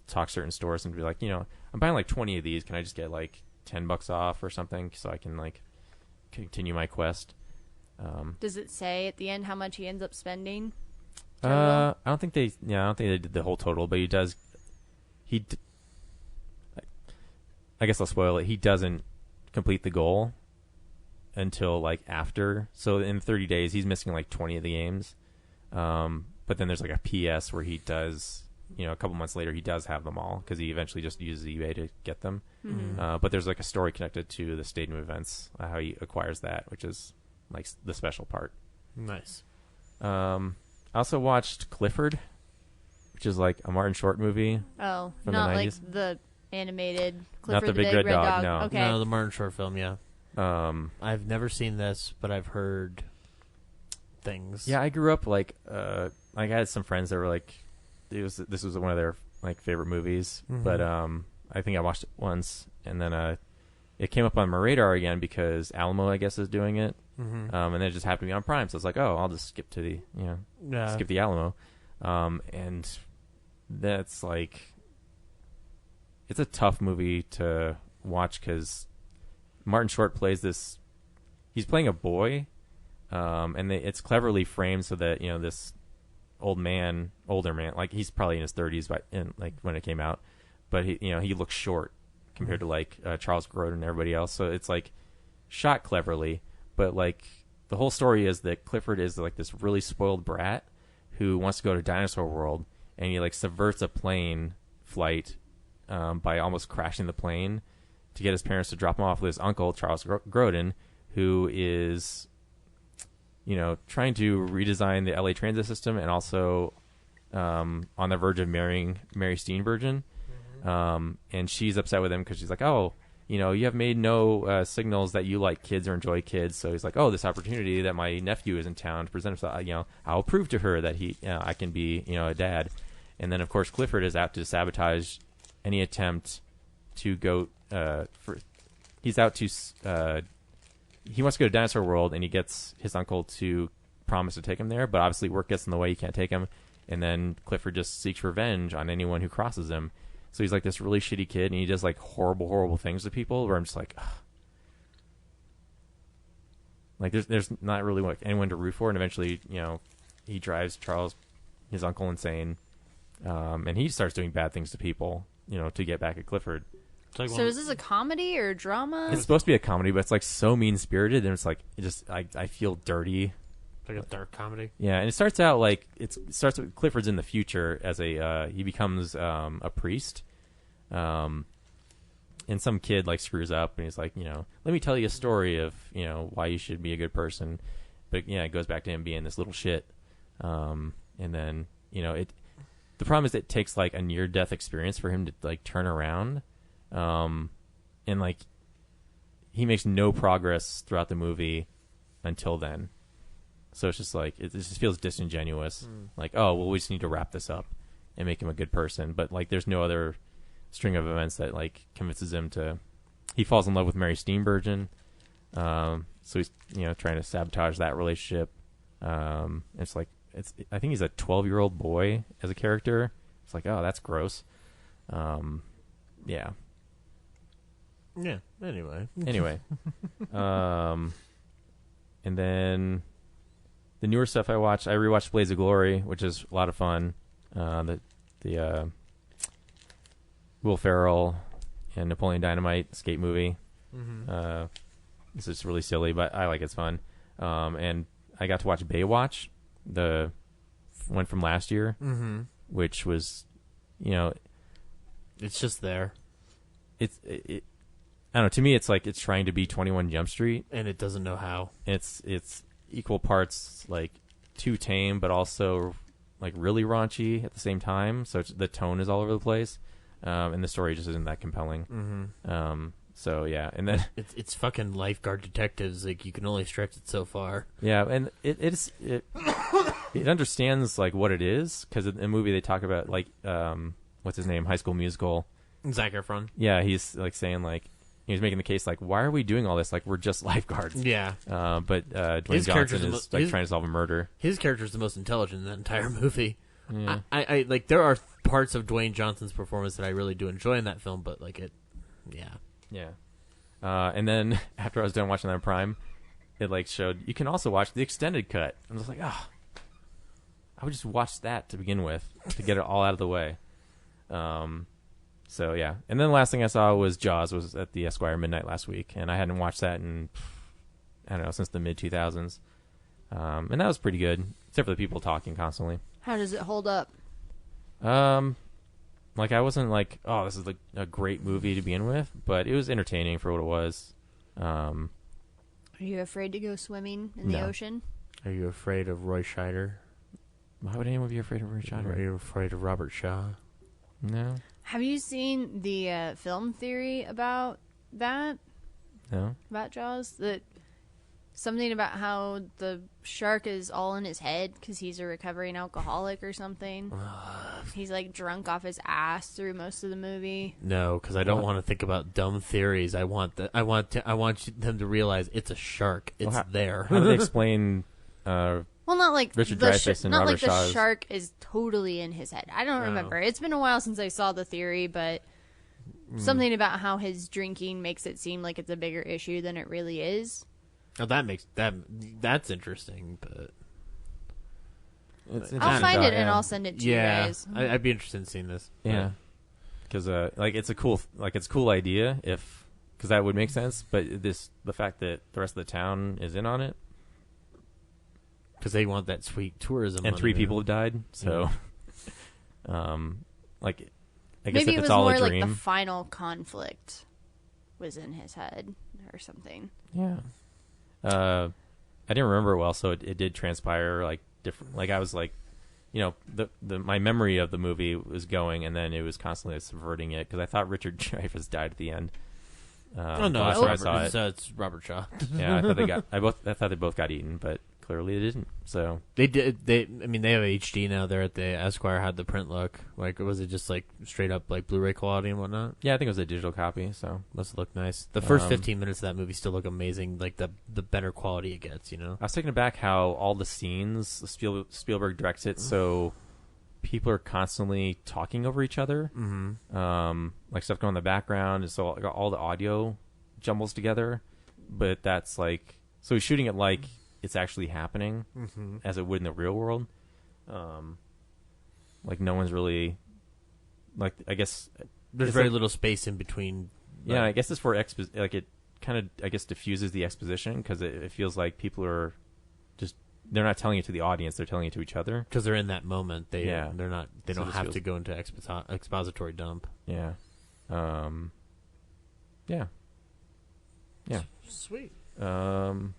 talk certain stores and be like, you know, I'm buying like 20 of these. Can I just get like $10 off or something so I can like continue my quest? Does it say at the end how much he ends up spending? I don't think they did the whole total, but I guess I'll spoil it. He doesn't complete the goal until like after. So in 30 days, he's missing like 20 of the games. But then there's like a PS where he does, you know, a couple months later, he does have them all because he eventually just uses eBay to get them. But there's like a story connected to the stadium events, how he acquires that, which is like the special part. Nice. I also watched Clifford, which is like a Martin Short movie. Oh, from not the like 90s. the animated Clifford Not the Big Red Dog, no. Okay. No, the Martin Short film, yeah. I've never seen this, but I've heard things. Yeah, I grew up like I had some friends that were like, this was one of their like favorite movies, but I think I watched it once, and then it came up on my radar again because Alamo, I guess, is doing it, and then it just happened to be on Prime, so I was like, oh, I'll just skip to the skip the Alamo, and that's like, it's a tough movie to watch because Martin Short plays this. He's playing a boy, and it's cleverly framed so that, you know, this older man, like he's probably in his 30s, like when it came out, but he looks short compared to like Charles Grodin and everybody else. So it's like shot cleverly, but like the whole story is that Clifford is like this really spoiled brat who wants to go to Dinosaur World, and he like subverts a plane flight by almost crashing the plane to get his parents to drop him off with his uncle Charles Grodin, who is, you know, trying to redesign the LA transit system and also on the verge of marrying Mary Steenburgen. And she's upset with him because she's like, oh, you know, you have made no signals that you like kids or enjoy kids. So he's like, oh, this opportunity that my nephew is in town to present himself, you know, I'll prove to her that I can be, you know, a dad. And then, of course, Clifford is out to sabotage any attempt to go he wants to go to Dinosaur World, and he gets his uncle to promise to take him there, but obviously work gets in the way, he can't take him, and then Clifford just seeks revenge on anyone who crosses him. So he's like this really shitty kid, and he does like horrible things to people where I'm just like, ugh. Like there's not really like anyone to root for, and eventually, you know, he drives Charles, his uncle, insane, and he starts doing bad things to people, you know, to get back at Clifford. Like, so is this a comedy or a drama? It's supposed to be a comedy, but it's like so mean-spirited, and it's like I feel dirty. Like a dark comedy. Yeah, and it starts out like it starts with Clifford's in the future as he becomes a priest, and some kid like screws up, and he's like, you know, let me tell you a story of, you know, why you should be a good person, but yeah, it goes back to him being this little shit, and then, you know, the problem is it takes like a near-death experience for him to like turn around. And like he makes no progress throughout the movie until then, so it's just like it just feels disingenuous. Like, oh well, we just need to wrap this up and make him a good person, but like there's no other string of events that like convinces him to. He falls in love with Mary Steenburgen, so he's, you know, trying to sabotage that relationship. It's like I think he's a 12-year-old boy as a character. It's like, oh, that's gross. Yeah. Yeah. Anyway. And then the newer stuff I rewatched Blaze of Glory, which is a lot of fun. The Will Ferrell and Napoleon Dynamite skate movie. It's just really silly, but I like it's fun. And I got to watch Baywatch, the one from last year, which was, you know, it's just there. I don't know. To me, it's like it's trying to be 21 Jump Street, and it doesn't know how. It's equal parts like too tame, but also like really raunchy at the same time. So the tone is all over the place. and the story just isn't that compelling. So yeah, and then it's fucking lifeguard detectives. Like, you can only stretch it so far. Yeah, and it understands like what it is, because in the movie they talk about like what's his name, High School Musical. Zac Efron. Yeah, he's like saying like he's making the case like, why are we doing all this? Like, we're just lifeguards. Yeah. But Dwayne Johnson is like trying to solve a murder. His character is the most intelligent in that entire movie. Yeah. I like, there are parts of Dwayne Johnson's performance that I really do enjoy in that film, but like Yeah. And then after I was done watching that on Prime, it like showed you can also watch the extended cut. I was like, I would just watch that to begin with to get it all out of the way. So yeah, and then the last thing I saw was Jaws was at the Esquire midnight last week, and I hadn't watched that in I don't know, since the mid 2000s, and that was pretty good, except for the people talking constantly. How does it hold up? Like I wasn't like, oh, this is like a great movie to begin with, but it was entertaining for what it was. Are you afraid to go swimming in the ocean? Are you afraid of Roy Scheider? Why would anyone be afraid of Roy Scheider? Are you afraid of Robert Shaw? No. Have you seen the film theory about that? No. About Jaws? That something about how the shark is all in his head because he's a recovering alcoholic or something. He's like drunk off his ass through most of the movie. No, because I don't want to think about dumb theories. I want them to realize it's a shark. It's there. How do they explain? Well, not like Richard the Dreyfuss and not Robert like the Shaw's. shark is totally in his head. I don't remember. It's been a while since I saw the theory, but something about how his drinking makes it seem like it's a bigger issue than it really is. Oh, that's interesting, but I'll find it and I'll send it to you guys. I'd be interested in seeing this. Yeah, because like it's a cool idea because that would make sense, but the fact that the rest of the town is in on it. Because they want that sweet tourism. And money, 3 people have died, so like I guess maybe if it it's was all more a dream. like the final conflict was in his head or something. Yeah. I didn't remember it well, so it did transpire like different. Like I was like, my memory of the movie was going, and then it was constantly subverting it because I thought Richard Dreyfuss died at the end. It's Robert Shaw. Yeah, I thought they both got eaten, but clearly they didn't. So they did. They have HD now. They're at the Esquire had the print look. Like, was it just like straight up like Blu-ray quality and whatnot? Yeah, I think it was a digital copy. So must look nice. The first 15 minutes of that movie still look amazing. Like the better quality it gets. I was taken aback how all the scenes Spielberg directs it so people are constantly talking over each other. Mm-hmm. Like stuff going in the background, and so all the audio jumbles together. But that's like, so he's shooting it like it's actually happening as it would in the real world. Like no one's really, like, I guess there's very little space in between. Yeah, I guess it's for like it kind of, I guess, diffuses the exposition because it feels like people are just, they're not telling it to the audience, they're telling it to each other because they're in that moment. They don't have feels... to go into expository dump. Yeah. Yeah. Sweet. I feel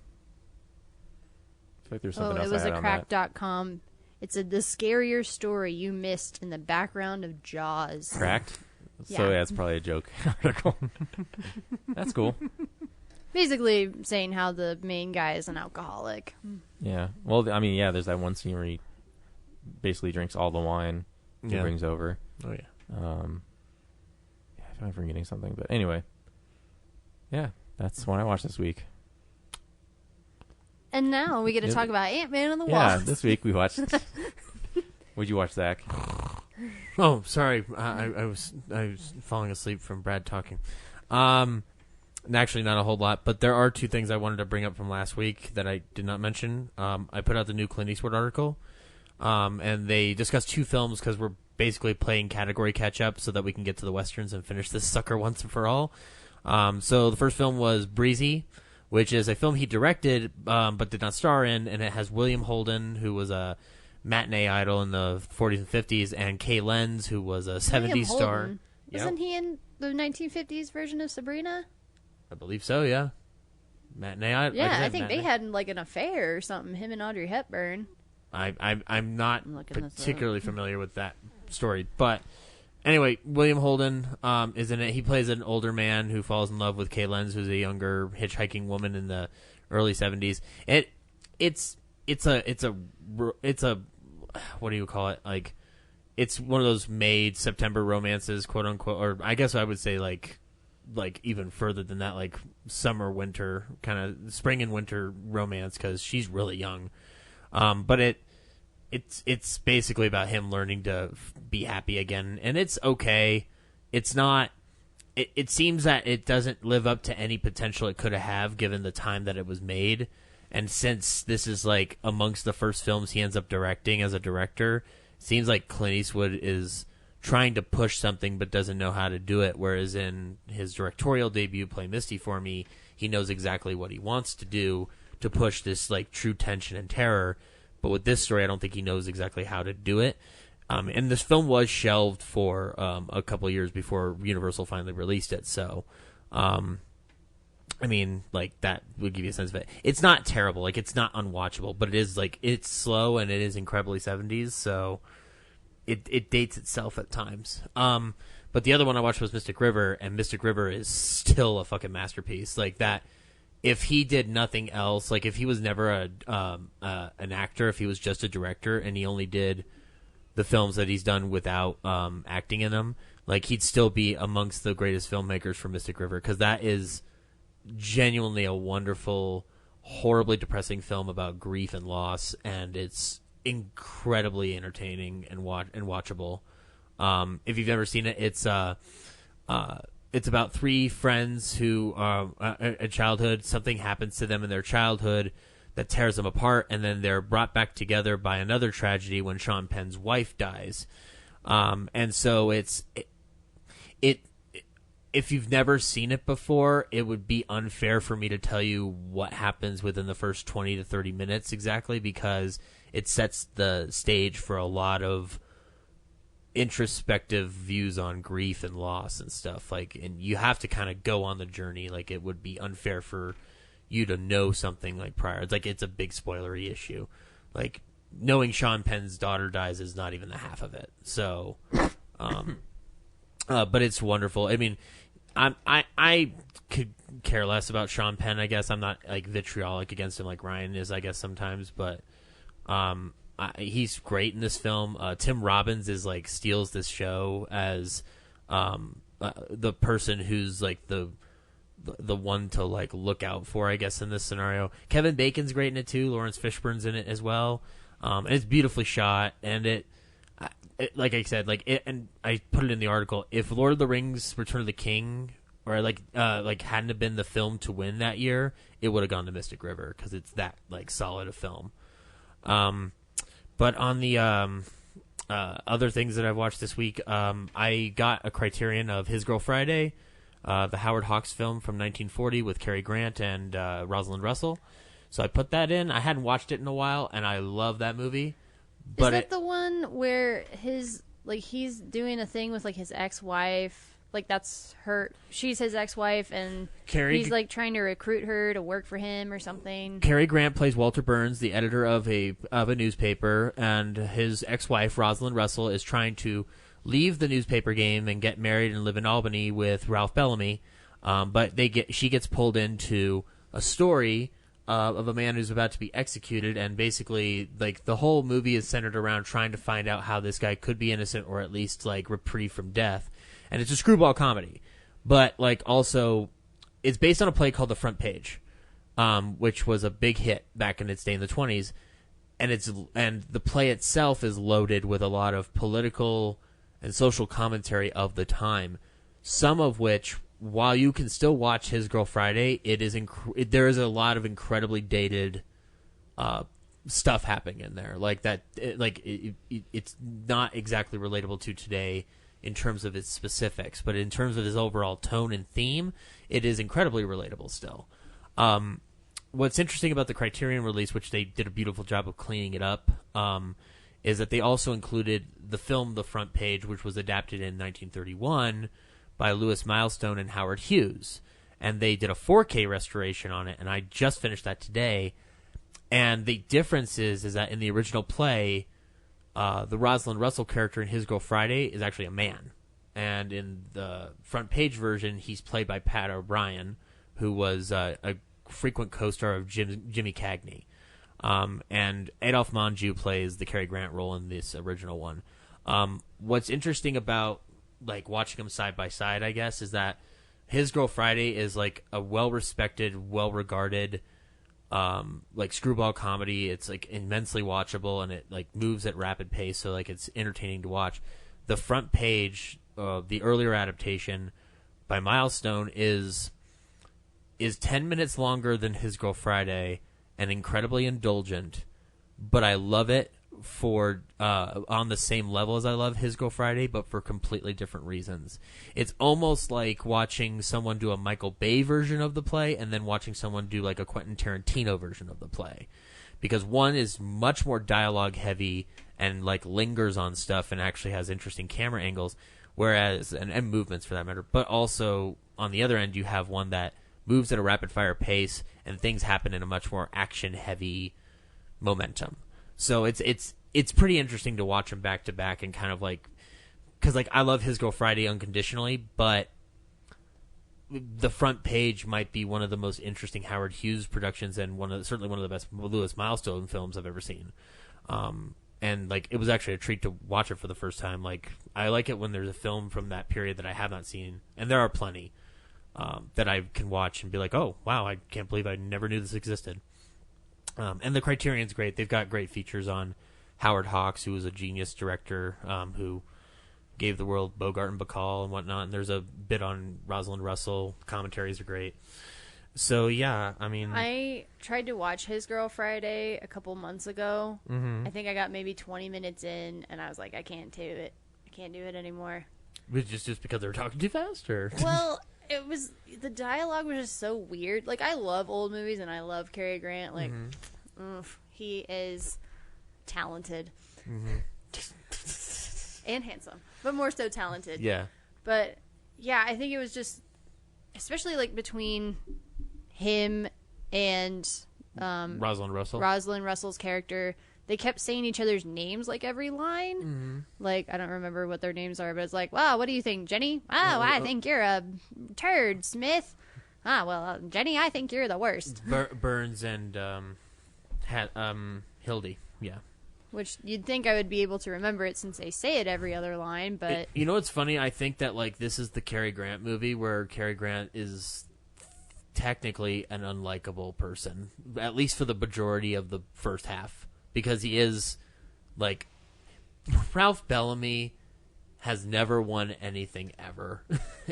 like there's something else it was I had a on that. cracked.com. It's the scarier story you missed in the background of Jaws. Cracked? Yeah. So yeah, it's probably a joke article. That's cool. Basically saying how the main guy is an alcoholic. Yeah. Well, I mean, yeah, there's that one scene where he basically drinks all the wine he brings over. Oh, yeah. I feel like I'm forgetting something, but anyway. Yeah, that's what I watched this week. And now we get to talk about Ant-Man and the Wasp. Yeah, this week we watched... What'd you watch, Zach? Oh, sorry. I was falling asleep from Brad talking. Actually, not a whole lot, but there are 2 things I wanted to bring up from last week that I did not mention. I put out the new Clint Eastwood article, and they discussed 2 films because we're basically playing category catch-up so that we can get to the Westerns and finish this sucker once and for all. So the first film was Breezy, which is a film he directed but did not star in, and it has William Holden, who was a matinee idol in the 40s and 50s, and Kay Lenz, who was a 70s star. Wasn't he in the 1950s version of Sabrina? I believe so, yeah. Matinee idol. Yeah, I think they had like an affair or something, him and Audrey Hepburn. I'm not particularly familiar with that story, but Anyway, William Holden is in it. He plays an older man who falls in love with Kay Lenz, who's a younger hitchhiking woman in the early 70s. It's a what do you call it? Like, it's one of those May September romances, quote unquote, or I guess I would say like even further than that, like summer winter kind of spring and winter romance, because she's really young. But it's basically about him learning to be happy again, and it's okay. It's not. It seems that it doesn't live up to any potential it could have given the time that it was made. And since this is like amongst the first films he ends up directing as a director, it seems like Clint Eastwood is trying to push something but doesn't know how to do it. Whereas in his directorial debut, Play Misty for Me, he knows exactly what he wants to do to push this like true tension and terror. But with this story, I don't think he knows exactly how to do it. And this film was shelved for a couple of years before Universal finally released it. So, I mean, like, that would give you a sense of it. It's not terrible. Like, it's not unwatchable, but it is, like, it's slow and it is incredibly 70s, so it dates itself at times. But the other one I watched was Mystic River, and Mystic River is still a fucking masterpiece. Like, that, if he did nothing else, like, if he was never an actor, if he was just a director, and he only did the films that he's done without acting in them, like, he'd still be amongst the greatest filmmakers for Mystic River, because that is genuinely a wonderful, horribly depressing film about grief and loss, and it's incredibly entertaining and watchable. If you've never seen it, it's about three friends who a childhood, something happens to them in their childhood that tears them apart, and then they're brought back together by another tragedy when Sean Penn's wife dies. And so it if you've never seen it before, it would be unfair for me to tell you what happens within the first 20 to 30 minutes exactly, because it sets the stage for a lot of introspective views on grief and loss and stuff. Like, and you have to kind of go on the journey. Like, it would be unfair for you to know something like prior. It's like, it's a big spoilery issue. Like, knowing Sean Penn's daughter dies is not even the half of it. So, but it's wonderful. I mean, I could care less about Sean Penn, I guess. I'm not, like, vitriolic against him like Ryan is, I guess, sometimes. But he's great in this film. Tim Robbins is, like, steals this show as the person who's, like, the one to, like, look out for, I guess, in this scenario. Kevin Bacon's great in it, too. Lawrence Fishburne's in it as well. And it's beautifully shot, and it, like I said, like it, and I put it in the article. If Lord of the Rings: Return of the King, or like hadn't have been the film to win that year, it would have gone to Mystic River, because it's that, like, solid a film. But on the other things that I've watched this week, I got a Criterion of His Girl Friday, the Howard Hawks film from 1940 with Cary Grant and Rosalind Russell. So I put that in. I hadn't watched it in a while, and I love that movie. But is that the one where he's doing a thing with, like, his ex-wife? Like, that's her. She's his ex-wife, and he's, like, trying to recruit her to work for him or something. Cary Grant plays Walter Burns, the editor of a newspaper, and his ex-wife, Rosalind Russell, is trying to leave the newspaper game and get married and live in Albany with Ralph Bellamy. But she gets pulled into a story of a man who's about to be executed, and basically, like, the whole movie is centered around trying to find out how this guy could be innocent, or at least, like, reprieve from death. And it's a screwball comedy, but, like, also it's based on a play called The Front Page, which was a big hit back in its day in the 20s, and the play itself is loaded with a lot of political and social commentary of the time, some of which, while you can still watch His Girl Friday, it is there is a lot of incredibly dated stuff happening in there, like that. It's not exactly relatable to today in terms of its specifics, but in terms of its overall tone and theme, it is incredibly relatable still. What's interesting about the Criterion release, which they did a beautiful job of cleaning it up, is that they also included the film The Front Page, which was adapted in 1931 by Louis Milestone and Howard Hughes, and they did a 4K restoration on it, and I just finished that today. And the difference is that in the original play, the Rosalind Russell character in His Girl Friday is actually a man. and in the front page version, he's played by Pat O'Brien, who was a frequent co-star of Jimmy Cagney. And Adolphe Menjou plays the Cary Grant role in this original one. What's interesting about like watching them side by side, I guess, is that His Girl Friday is like a well-respected, well-regarded like screwball comedy. It's like immensely watchable, and it like moves at rapid pace, so like it's entertaining to watch. The front page, the earlier adaptation by Milestone is 10 minutes longer than His Girl Friday and incredibly indulgent, but I love it for on the same level as I love His Girl Friday, but for completely different reasons. It's almost like watching someone do a Michael Bay version of the play and then watching someone do like a Quentin Tarantino version of the play, because one is much more dialogue heavy and like lingers on stuff and actually has interesting camera angles, whereas and movements for that matter, but also on the other end you have one that moves at a rapid fire pace and things happen in a much more action heavy momentum. So it's pretty interesting to watch them back to back and kind of like, because like I love His Girl Friday unconditionally, but the front page might be one of the most interesting Howard Hughes productions and certainly one of the best Lewis Milestone films I've ever seen. And like it was actually a treat to watch it for the first time. Like I like it when there's a film from that period that I have not seen, and there are plenty that I can watch and be like, oh wow, I can't believe I never knew this existed. And the Criterion's great. They've got great features on Howard Hawks, who was a genius director, who gave the world Bogart and Bacall and whatnot. And there's a bit on Rosalind Russell. Commentaries are great. So, yeah, I mean... I tried to watch His Girl Friday a couple months ago. Mm-hmm. I think I got maybe 20 minutes in, and I was like, I can't do it. I can't do it anymore. Was it just because they were talking too fast, or...? Well... It was, the dialogue was just so weird. Like, I love old movies and I love Cary Grant. Like, he is talented. And handsome. But more so talented. Yeah. But, yeah, I think it was just, especially, like, between him and Rosalind Russell. Rosalind Russell's character. They kept saying each other's names, like, every line. Like, I don't remember what their names are, but it's like, wow, what do you think, Jenny? Oh, I think you're a turd, Smith. Ah, well, Jenny, I think you're the worst. Burns and Hildy, yeah. Which you'd think I would be able to remember it since they say it every other line, but... You know what's funny? I think that, like, this is the Cary Grant movie where Cary Grant is technically an unlikable person, at least for the majority of the first half. Because he is, like, Ralph Bellamy has never won anything ever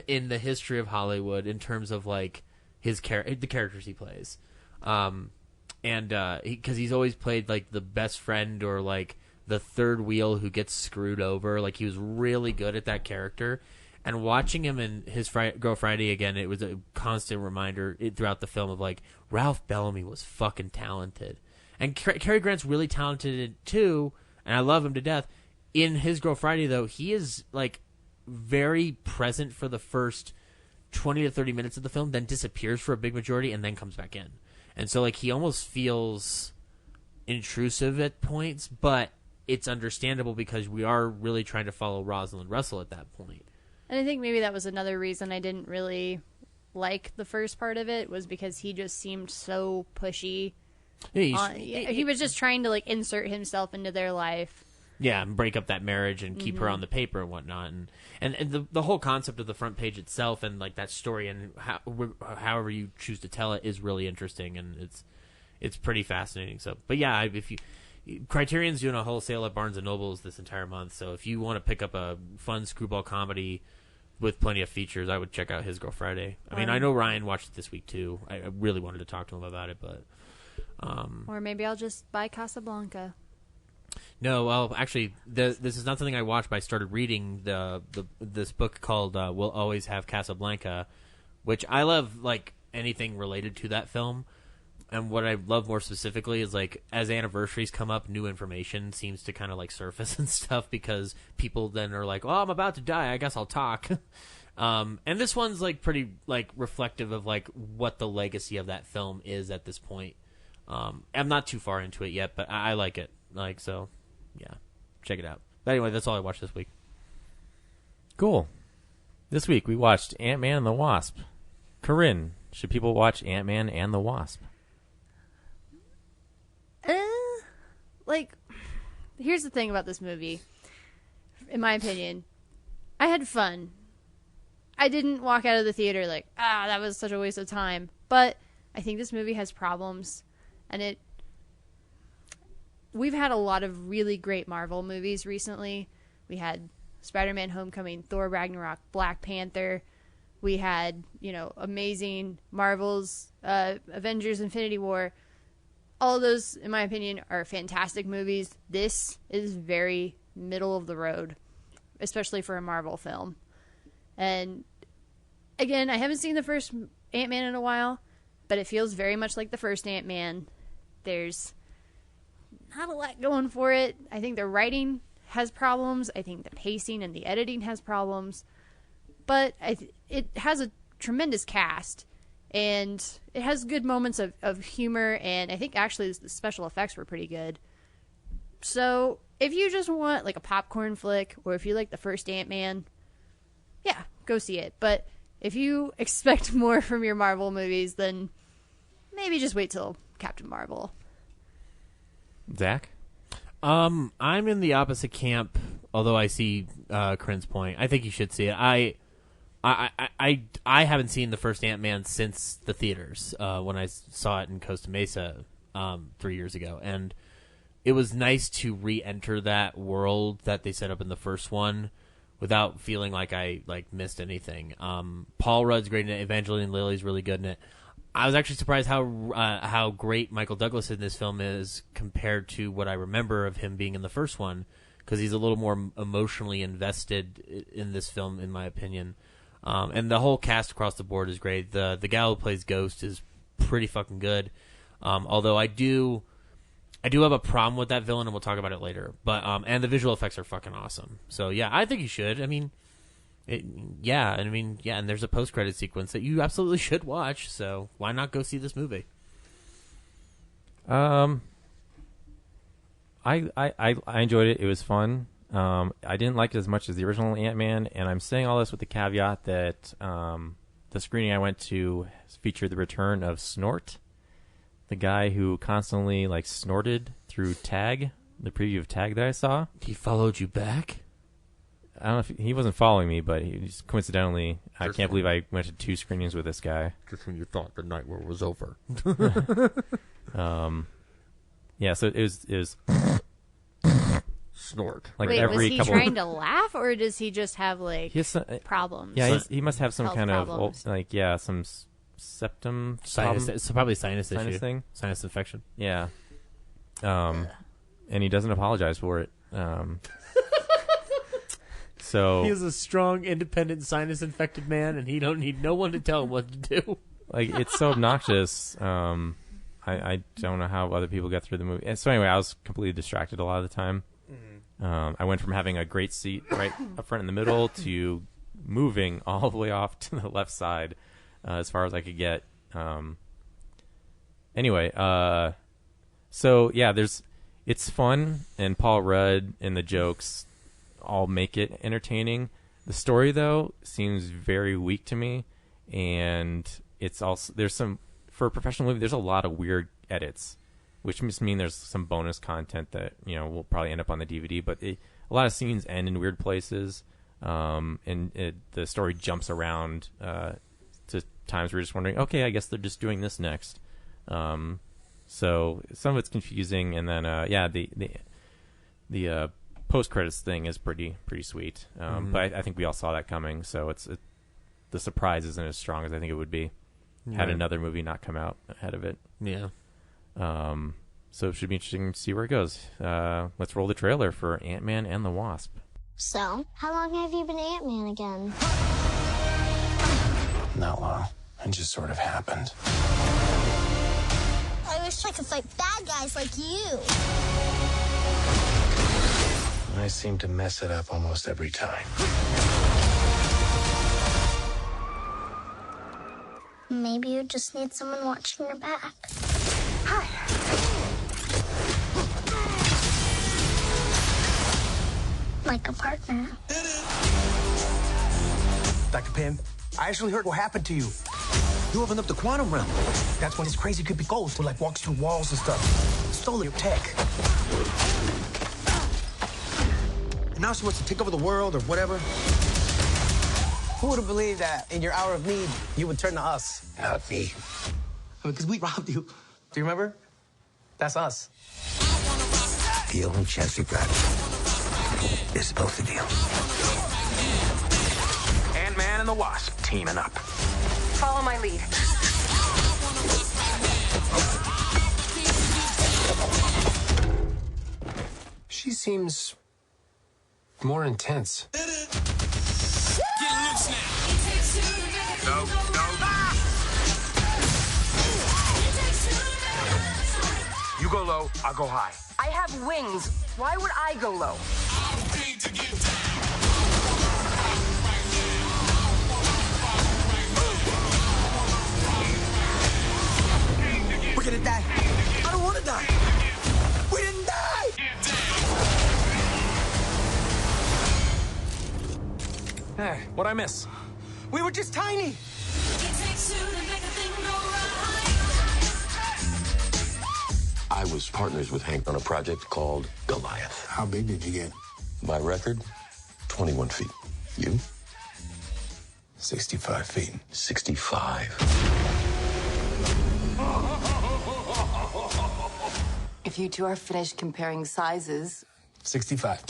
in the history of Hollywood in terms of, like, the characters he plays. Because he's always played, like, the best friend or, like, the third wheel who gets screwed over. Like, he was really good at that character. And watching him in His Girl Friday again, it was a constant reminder throughout the film of, like, Ralph Bellamy was fucking talented. And Cary Grant's really talented too, and I love him to death. In His Girl Friday, though, he is like very present for the first 20 to 30 minutes of the film, then disappears for a big majority, and then comes back in. And so, like, he almost feels intrusive at points, but it's understandable because we are really trying to follow Rosalind Russell at that point. And I think maybe that was another reason I didn't really like the first part of it, was because he just seemed so pushy. Yeah, he was just trying to like insert himself into their life. Yeah, and break up that marriage and keep her on the paper and whatnot, and the whole concept of the front page itself and like that story and however you choose to tell it is really interesting, and it's pretty fascinating. So, but yeah, if you Criterion's doing a wholesale at Barnes and Nobles this entire month, so if you want to pick up a fun screwball comedy with plenty of features, I would check out His Girl Friday. I mean, I know Ryan watched it this week too. I really wanted to talk to him about it, but. Or maybe I'll just buy Casablanca. No, well, actually, this is not something I watched, but I started reading this book called "We'll Always Have Casablanca," which I love, like anything related to that film. And what I love more specifically is like as anniversaries come up, new information seems to kind of like surface and stuff because people then are like, "Oh, I'm about to die. I guess I'll talk." And this one's like pretty like reflective of like what the legacy of that film is at this point. I'm not too far into it yet, but I like it. Like, so, yeah, check it out. But anyway, that's all I watched this week. Cool. This week we watched Ant-Man and the Wasp. Corinne, should people watch Ant-Man and the Wasp? Here's the thing about this movie. In my opinion, I had fun. I didn't walk out of the theater like, that was such a waste of time. But I think this movie has problems, and we've had a lot of really great Marvel movies recently. We had Spider-Man Homecoming, Thor Ragnarok, Black Panther. We had, amazing Marvel's Avengers Infinity War. All of those, in my opinion, are fantastic movies. This is very middle of the road, especially for a Marvel film. And again, I haven't seen the first Ant-Man in a while, but it feels very much like the first Ant-Man. There's not a lot going for it. I think the writing has problems. I think the pacing and the editing has problems. But it has a tremendous cast. And it has good moments of humor, and I think actually the special effects were pretty good. So if you just want like a popcorn flick, or if you like the first Ant-Man, yeah, go see it. But if you expect more from your Marvel movies, then maybe just wait till Captain Marvel. Zach? I'm in the opposite camp, although I see Corinne's point. I think you should see it. I haven't seen the first Ant-Man since the theaters when I saw it in Costa Mesa 3 years ago, and it was nice to re-enter that world that they set up in the first one without feeling like I missed anything. Paul Rudd's great in it. Evangeline Lilly's really good in it. I was actually surprised how great Michael Douglas in this film is compared to what I remember of him being in the first one, because he's a little more emotionally invested in this film, in my opinion. And the whole cast across the board is great. The gal who plays Ghost is pretty fucking good. Although I do have a problem with that villain, and we'll talk about it later. But and the visual effects are fucking awesome. So yeah, I think you should. I mean, and there's a post-credit sequence that you absolutely should watch. So why not go see this movie? I enjoyed it. It was fun. I didn't like it as much as the original Ant-Man, and I'm saying all this with the caveat that the screening I went to featured the return of Snort, the guy who constantly snorted through Tag, the preview of Tag that I saw. He followed you back? I don't know if he wasn't following me, but he just coincidentally, I can't believe I went to 2 screenings with this guy. Just when you thought the night war was over. Yeah, so it was Snort. Wait, was he trying to laugh, or does he just have problems? Yeah, he must have some kind problems. of some septum sinus. It's probably sinus issue. Thing. Sinus infection. Yeah. And he doesn't apologize for it. So he is a strong, independent, sinus-infected man, and he don't need no one to tell him what to do. It's so obnoxious. I don't know how other people get through the movie. And so anyway, I was completely distracted a lot of the time. I went from having a great seat right up front in the middle to moving all the way off to the left side as far as I could get. Anyway, so yeah, it's fun, and Paul Rudd and the jokes all make it entertaining. The story, though, seems very weak to me, and it's also for a professional movie, there's a lot of weird edits, which must mean there's some bonus content that will probably end up on the DVD. But a lot of scenes end in weird places, and the story jumps around to times where you're just wondering, okay, I guess they're just doing this next. So some of it's confusing, and then the post credits thing is pretty sweet. But I think we all saw that coming, so the surprise isn't as strong as I think it would be had another movie not come out ahead of it. Yeah. So it should be interesting to see where it goes. Let's roll the trailer for Ant-Man and the Wasp. So, how long have you been Ant-Man again? Not long. It just sort of happened. I wish I could fight bad guys like you. I seem to mess it up almost every time. Maybe you just need someone watching your back. Hi. Like a partner. Dr. Pym, I actually heard what happened to you. You opened up the quantum realm. That's when this crazy creepy ghost who like walks through walls and stuff. Stole your tech. And now she wants to take over the world or whatever. Who would have believed that in your hour of need, you would turn to us? Not me. I mean, because we robbed you. Do you remember? That's us. The only chance we've got is both of you. Ant-Man and the Wasp teaming up. Follow my lead. She seems more intense. No. You go low, I'll go high. I have wings. Why would I go low? We're gonna die. I don't want to die. We didn't die. Hey, what'd I miss? We were just tiny. I was partners with Hank on a project called Goliath. How big did you get? My record, 21 feet. You? 65 feet. 65. If you two are finished comparing sizes, 65.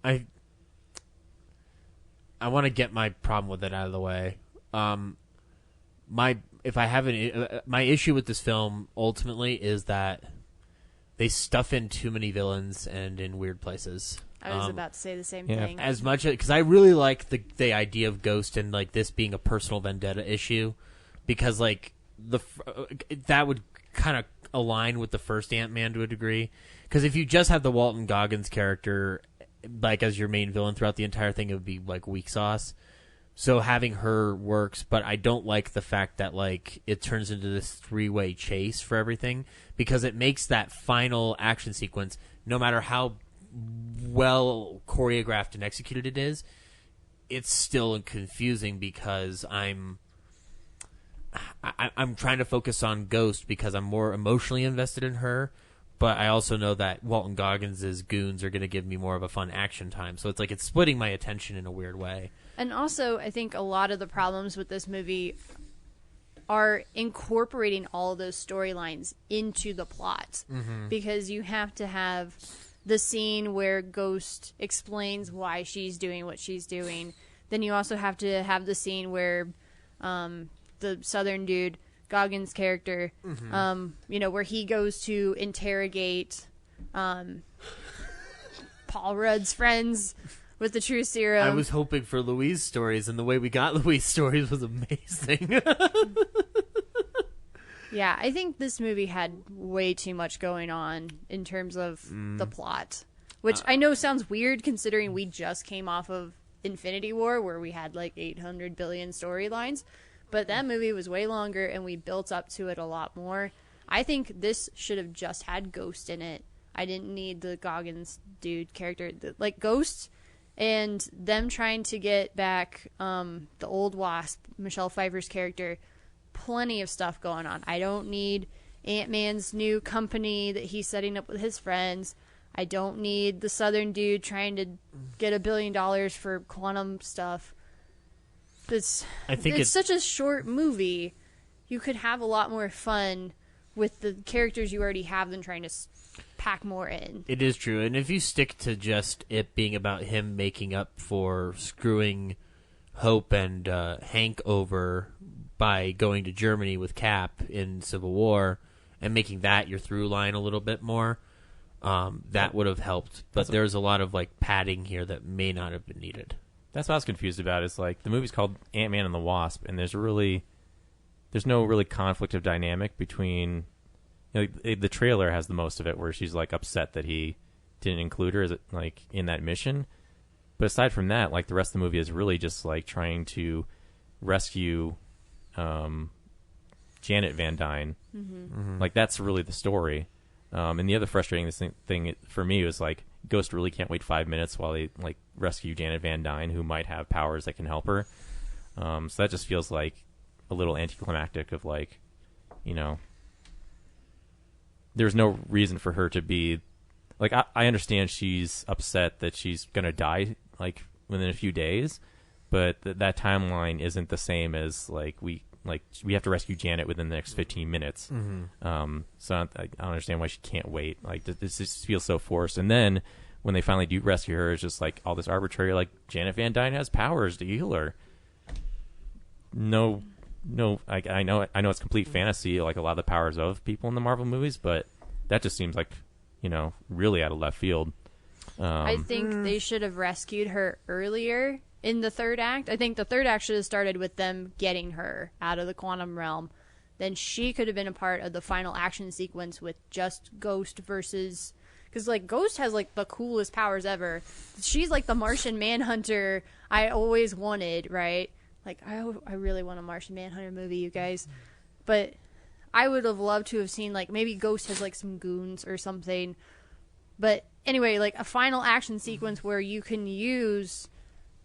I want to get my problem with it out of the way. My issue with this film ultimately is that they stuff in too many villains and in weird places. I was about to say the same thing. As much because I really like the idea of Ghost and like this being a personal vendetta issue, because like that would kind of align with the first Ant-Man to a degree. Because if you just have the Walton Goggins character like as your main villain throughout the entire thing, it would be like weak sauce. So having her works, but I don't like the fact that like it turns into this three-way chase for everything, because it makes that final action sequence, no matter how well choreographed and executed it is, it's still confusing because I'm trying to focus on Ghost because I'm more emotionally invested in her, but I also know that Walton Goggins' goons are going to give me more of a fun action time. So it's like it's splitting my attention in a weird way. And also, I think a lot of the problems with this movie are incorporating all of those storylines into the plot. Mm-hmm. Because you have to have the scene where Ghost explains why she's doing what she's doing. Then you also have to have the scene where the southern dude, Goggins' character, where he goes to interrogate Paul Rudd's friends with the true serum. I was hoping for Louise stories, and the way we got Louise stories was amazing. Yeah, I think this movie had way too much going on in terms of the plot, which I know sounds weird considering we just came off of Infinity War where we had like 800 billion storylines, but that movie was way longer and we built up to it a lot more. I think this should have just had Ghost in it. I didn't need the Goggins dude character. Like Ghost and them trying to get back the old Wasp, Michelle Pfeiffer's character, plenty of stuff going on. I don't need Ant-Man's new company that he's setting up with his friends. I don't need the southern dude trying to get $1 billion for quantum stuff. It's such a short movie. You could have a lot more fun with the characters you already have than trying to pack more in. It is true, and if you stick to just it being about him making up for screwing Hope and Hank over by going to Germany with Cap in Civil War and making that your through line a little bit more, that would have helped. But there's a lot of like padding here that may not have been needed. That's what I was confused about. Is like the movie's called Ant-Man and the Wasp, and there's no really conflict of dynamic between. You know, the trailer has the most of it, where she's like upset that he didn't include her like in that mission. But aside from that, like the rest of the movie is really just like trying to rescue Janet Van Dyne. Mm-hmm. Like that's really the story. And the other frustrating thing for me was like Ghost really can't wait 5 minutes while they like rescue Janet Van Dyne, who might have powers that can help her. So that just feels like a little anticlimactic of like, there's no reason for her to be like, I understand she's upset that she's going to die like within a few days, but that timeline isn't the same as like we have to rescue Janet within the next 15 minutes. So I don't understand why she can't wait. Like this just feels so forced. And then when they finally do rescue her, it's just like all this arbitrary, like Janet Van Dyne has powers to heal her. No, I know it's complete fantasy, like a lot of the powers of people in the Marvel movies, but that just seems like, really out of left field. I think they should have rescued her earlier in the third act. I think the third act should have started with them getting her out of the quantum realm. Then she could have been a part of the final action sequence with just Ghost versus... Because, like, Ghost has, like, the coolest powers ever. She's, like, the Martian Manhunter I always wanted, right? Like, I really want a Martian Manhunter movie, you guys. But I would have loved to have seen, like, maybe Ghost has, like, some goons or something. But anyway, like, a final action sequence where you can use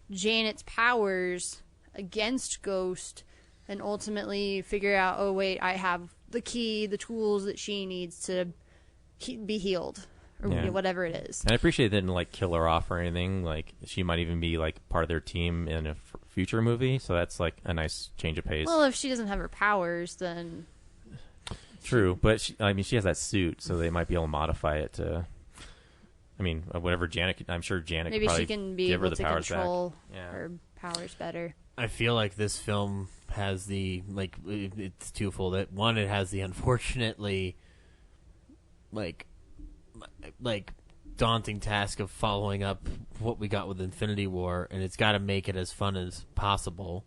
Janet's powers against Ghost and ultimately figure out, oh, wait, I have the key, the tools that she needs to be healed. Or whatever it is. And I appreciate they didn't like kill her off or anything. Like she might even be like part of their team in a future movie. So that's like a nice change of pace. Well, if she doesn't have her powers, then true. But she has that suit, so they might be able to modify it to. I mean, whatever Janet. I'm sure Janet. Maybe could she can be able to control back. her powers better. I feel like this film has the it's twofold. That one, it has the unfortunately like daunting task of following up what we got with Infinity War, and it's got to make it as fun as possible.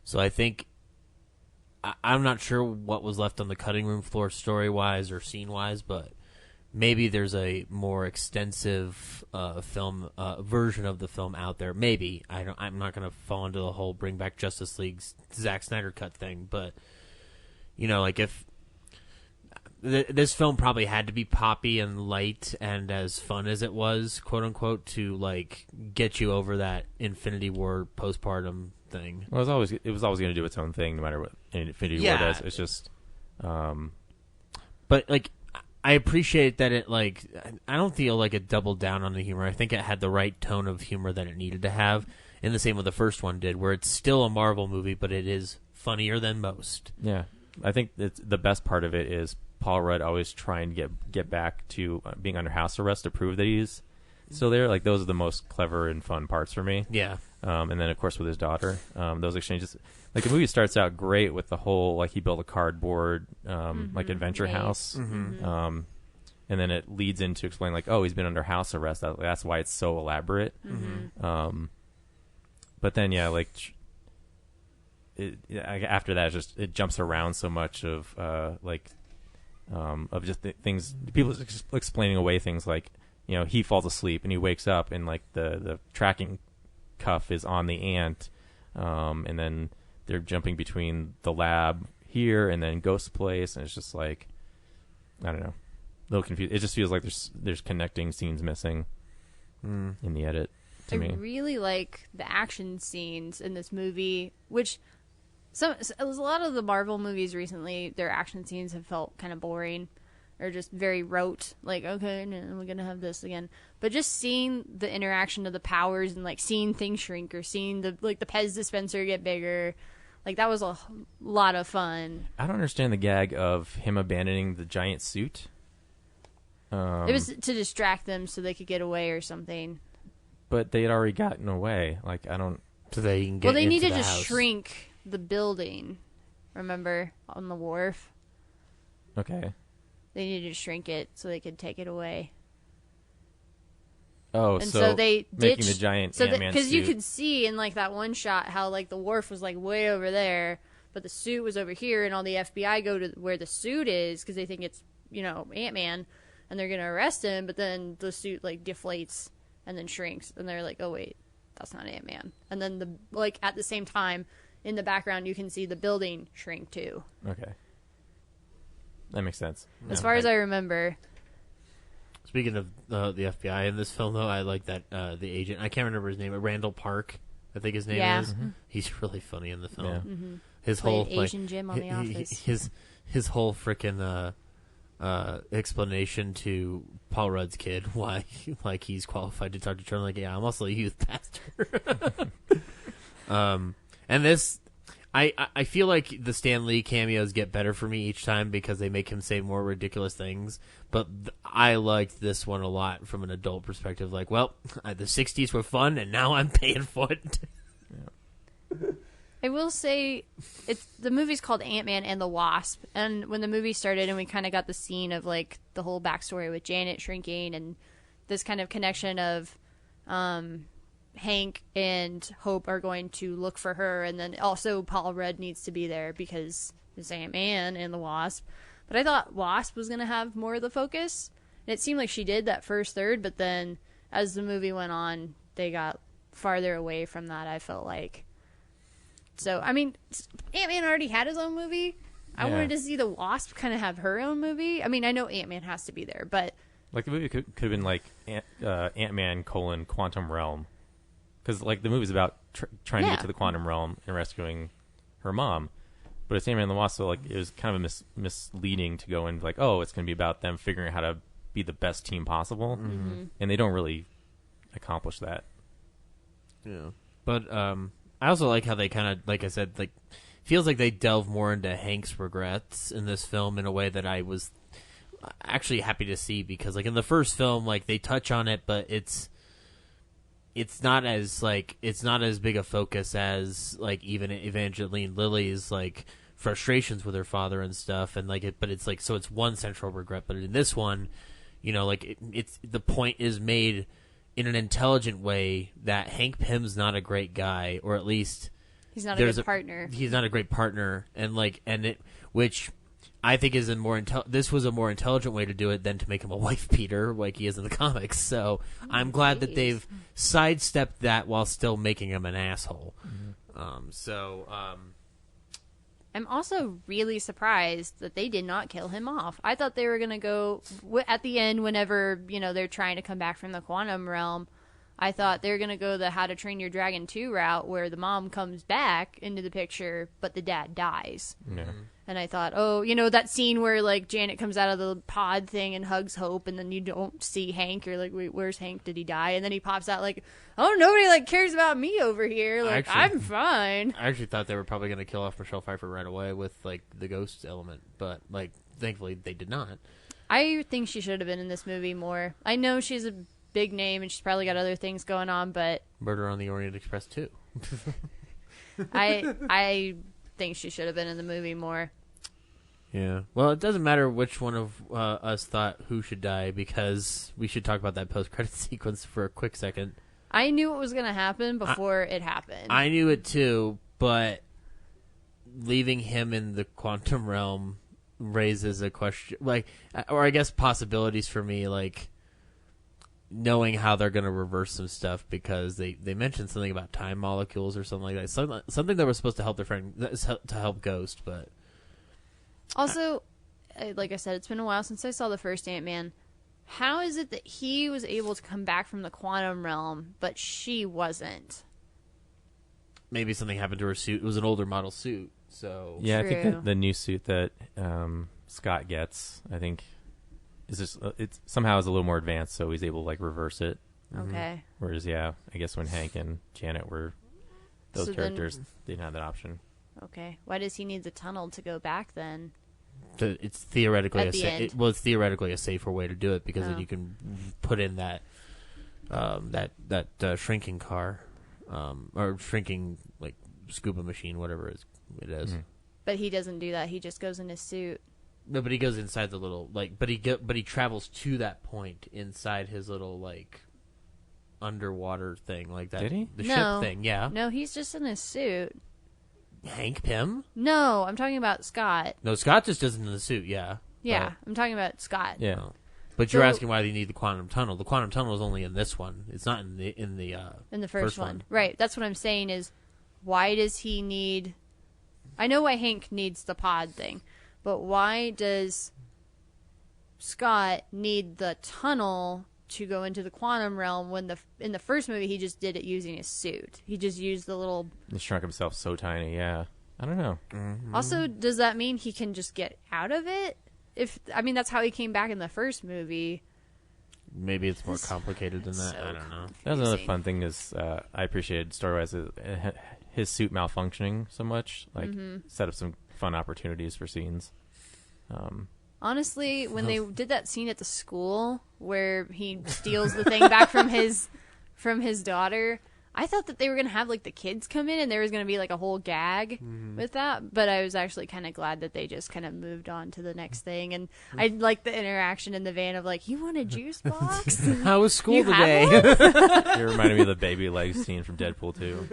So I think I'm not sure what was left on the cutting room floor story-wise or scene-wise, but maybe there's a more extensive film version of the film out there. Maybe. I'm not going to fall into the whole bring back Justice League's Zack Snyder cut thing, but like if this film probably had to be poppy and light and as fun as it was, quote unquote, to like get you over that Infinity War postpartum thing. Well, it was always going to do its own thing, no matter what Infinity War does. It's just, but like I appreciate that it like I don't feel like it doubled down on the humor. I think it had the right tone of humor that it needed to have, and the same with the first one did, where it's still a Marvel movie, but it is funnier than most. Yeah, I think the best part of it is Paul Rudd always trying to get back to being under house arrest to prove that he's still there. Like those are the most clever and fun parts for me. Yeah. And then of course with his daughter, those exchanges. Like the movie starts out great with the whole like he built a cardboard like adventure house, and then it leads into explaining like, oh, he's been under house arrest. That's why it's so elaborate. But then after that, it jumps around so much of of just things, people explaining away things like, he falls asleep and he wakes up and like the tracking cuff is on the ant, and then they're jumping between the lab here and then Ghost's place, and it's just like, I don't know, a little confused. It just feels like there's connecting scenes missing in the edit to me. I really like the action scenes in this movie, which a lot of the Marvel movies recently, their action scenes have felt kind of boring or just very rote. Like, okay, no, we're going to have this again. But just seeing the interaction of the powers and like seeing things shrink or seeing the Pez dispenser get bigger, like that was a lot of fun. I don't understand the gag of him abandoning the giant suit. It was to distract them so they could get away or something. But they had already gotten away. Like, I don't... So they can get they into needed the to house. shrink the building, remember, on the wharf. Okay. They needed to shrink it so they could take it away. Oh, and so they making ditched, the giant Ant-Man because you suit. could see in like that one shot how like the wharf was like way over there, but the suit was over here, and all the FBI go to where the suit is because they think it's Ant-Man, and they're gonna arrest him. But then the suit like deflates and then shrinks, and they're like, oh wait, that's not Ant-Man. And then at the same time, in the background, you can see the building shrink too. Okay. That makes sense. As far as I remember. Speaking of the FBI in this film, though, I like that the agent. I can't remember his name. Randall Park, I think his name is. Mm-hmm. He's really funny in the film. Yeah. Mm-hmm. His Played whole Asian Jim on The Office. His whole freaking explanation to Paul Rudd's kid why like he's qualified to talk to children. Like, yeah, I'm also a youth pastor. And this. I feel like the Stan Lee cameos get better for me each time because they make him say more ridiculous things. But I liked this one a lot from an adult perspective. Like, well, the 60s were fun, and now I'm paying for it. I will say, the movie's called Ant-Man and the Wasp. And when the movie started and we kind of got the scene of, like, the whole backstory with Janet shrinking and this kind of connection of... Hank and Hope are going to look for her, and then also Paul Rudd needs to be there because it's Ant-Man and the Wasp. But I thought Wasp was going to have more of the focus, and it seemed like she did that first third, but then as the movie went on, they got farther away from that, I felt like. So, I mean, Ant-Man already had his own movie. I wanted to see the Wasp kind of have her own movie. I mean, I know Ant-Man has to be there, but... Like, the movie could have been like Ant-Man : Quantum Realm. Because, like, the movie's about trying to get to the quantum realm and rescuing her mom. But it's Ant-Man and the Wasp, so, like, it was kind of misleading to go into, like, oh, it's going to be about them figuring out how to be the best team possible. Mm-hmm. And they don't really accomplish that. Yeah. But I also like how they kind of, like I said, like, feels like they delve more into Hank's regrets in this film in a way that I was actually happy to see. Because, like, in the first film, like, they touch on it, but it's not as big a focus as like even Evangeline Lilly's like frustrations with her father and stuff, and like but it's like, so it's one central regret. But in this one, you know, like it's the point is made in an intelligent way that Hank Pym's not a great guy, or at least he's not a good partner. He's not a great partner, which I think is this was a more intelligent way to do it than to make him a wife beater like he is in the comics. So I'm glad that they've sidestepped that while still making him an asshole. Mm-hmm. I'm also really surprised that they did not kill him off. I thought they were going to go at the end whenever, you know, they're trying to come back from the quantum realm. I thought they were going to go the How to Train Your Dragon 2 route where the mom comes back into the picture, but the dad dies. Yeah. And I thought, oh, you know, that scene where, like, Janet comes out of the pod thing and hugs Hope, and then you don't see Hank. You're like, wait, where's Hank? Did he die? And then he pops out like, oh, nobody, like, cares about me over here. Like, I'm fine. I actually thought they were probably going to kill off Michelle Pfeiffer right away with, like, the ghost element. But, like, thankfully they did not. I think she should have been in this movie more. I know she's a big name, and she's probably got other things going on, but... Murder on the Orient Express, too. I think she should have been in the movie more. Yeah. Well, it doesn't matter which one of us thought who should die, because we should talk about that post-credit sequence for a quick second. I knew what was going to happen before it happened. I knew it too, but leaving him in the quantum realm raises a question, like, or I guess possibilities for me, like knowing how they're going to reverse some stuff, because they mentioned something about time molecules or something like that. Something that was supposed to help their friend, to help Ghost, but. Also, like I said, it's been a while since I saw the first Ant-Man. How is it that he was able to come back from the quantum realm, but she wasn't? Maybe something happened to her suit. It was an older model suit, so... Yeah, True. I think the new suit that Scott gets, I think, is just it somehow is a little more advanced, so he's able to, like, reverse it. Okay. Whereas, yeah, I guess when Hank and Janet were those characters, they didn't have that option. Okay. Why does he need the tunnel to go back then? It's theoretically it's theoretically a safer way to do it, because then you can put in that shrinking car, or shrinking, like, scuba machine, whatever it is. Mm-hmm. But he doesn't do that. He just goes in his suit. No, but he goes inside the little, like, but he travels to that point inside his little, like, underwater thing, like that. Did he? The ship thing, yeah. No, he's just in his suit. Hank Pym? No, I'm talking about Scott. No, Scott just isn't in the suit, yeah. Yeah, I'm talking about Scott. Yeah. No. But you're asking why they need the quantum tunnel. The quantum tunnel is only in this one. It's not in the first one. Right. That's what I'm saying is, why does he need... I know why Hank needs the pod thing, but why does Scott need the tunnel to go into the quantum realm when in the first movie he just did it using his suit. He just used the little... He shrunk himself so tiny, yeah. I don't know. Mm-hmm. Also, does that mean he can just get out of it? That's how he came back in the first movie. Maybe it's more complicated than that. So I don't know. That was another fun thing is I appreciated story-wise his suit malfunctioning so much. Like, set up some fun opportunities for scenes. Honestly, when they did that scene at the school where he steals the thing back from his daughter, I thought that they were gonna have like the kids come in and there was gonna be like a whole gag with that. But I was actually kind of glad that they just kind of moved on to the next thing. And I liked the interaction in the van of like, "You want a juice box? How was school You today?" It reminded me of the baby legs scene from Deadpool 2.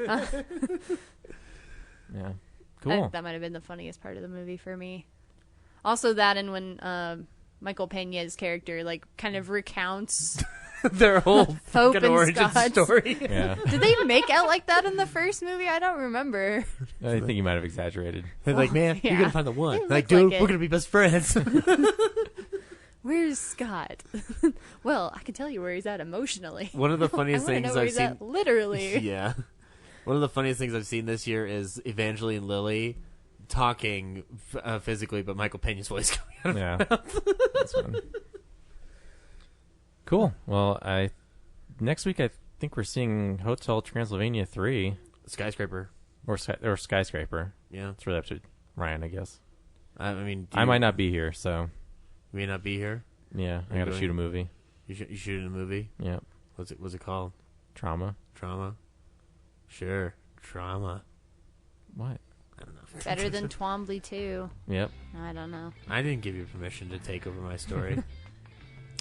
Yeah, cool. That might have been the funniest part of the movie for me. Also, that and when Michael Peña's character like kind of recounts their whole Hope fucking and origin Scott's story. Yeah. Did they make out like that in the first movie? I don't remember. I think you might have exaggerated. They're like, "Man, yeah. you're gonna find the one." It Like, looked dude, like we're it. gonna be best friends. Where's Scott? Well, I can tell you where he's at emotionally. One of the funniest I wanna things know where I've he's seen. at literally. Yeah. One of the funniest things I've seen this year is Evangeline Lilly talking physically, but Michael Peña's voice coming out of her mouth. That's fun. Cool. Well, next week I think we're seeing Hotel Transylvania 3. Skyscraper. Or Skyscraper. Yeah. It's really up to Ryan, I guess. I mean, I might not be here, so. You may not be here? Yeah, I gotta shoot a movie. You shooting a movie? Yeah. What's it called? Trauma. Sure. Trauma. What? I don't know. Better than Twombly 2. Yep. I don't know. I didn't give you permission to take over my story.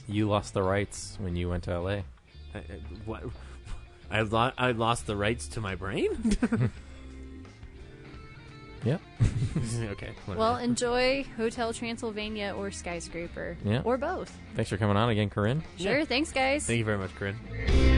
You lost the rights when you went to LA. What? I lost the rights to my brain? Yep. Okay. Whatever. Well, enjoy Hotel Transylvania or Skyscraper. Yeah. Or both. Thanks for coming on again, Corinne. Sure. Thanks, guys. Thank you very much, Corinne.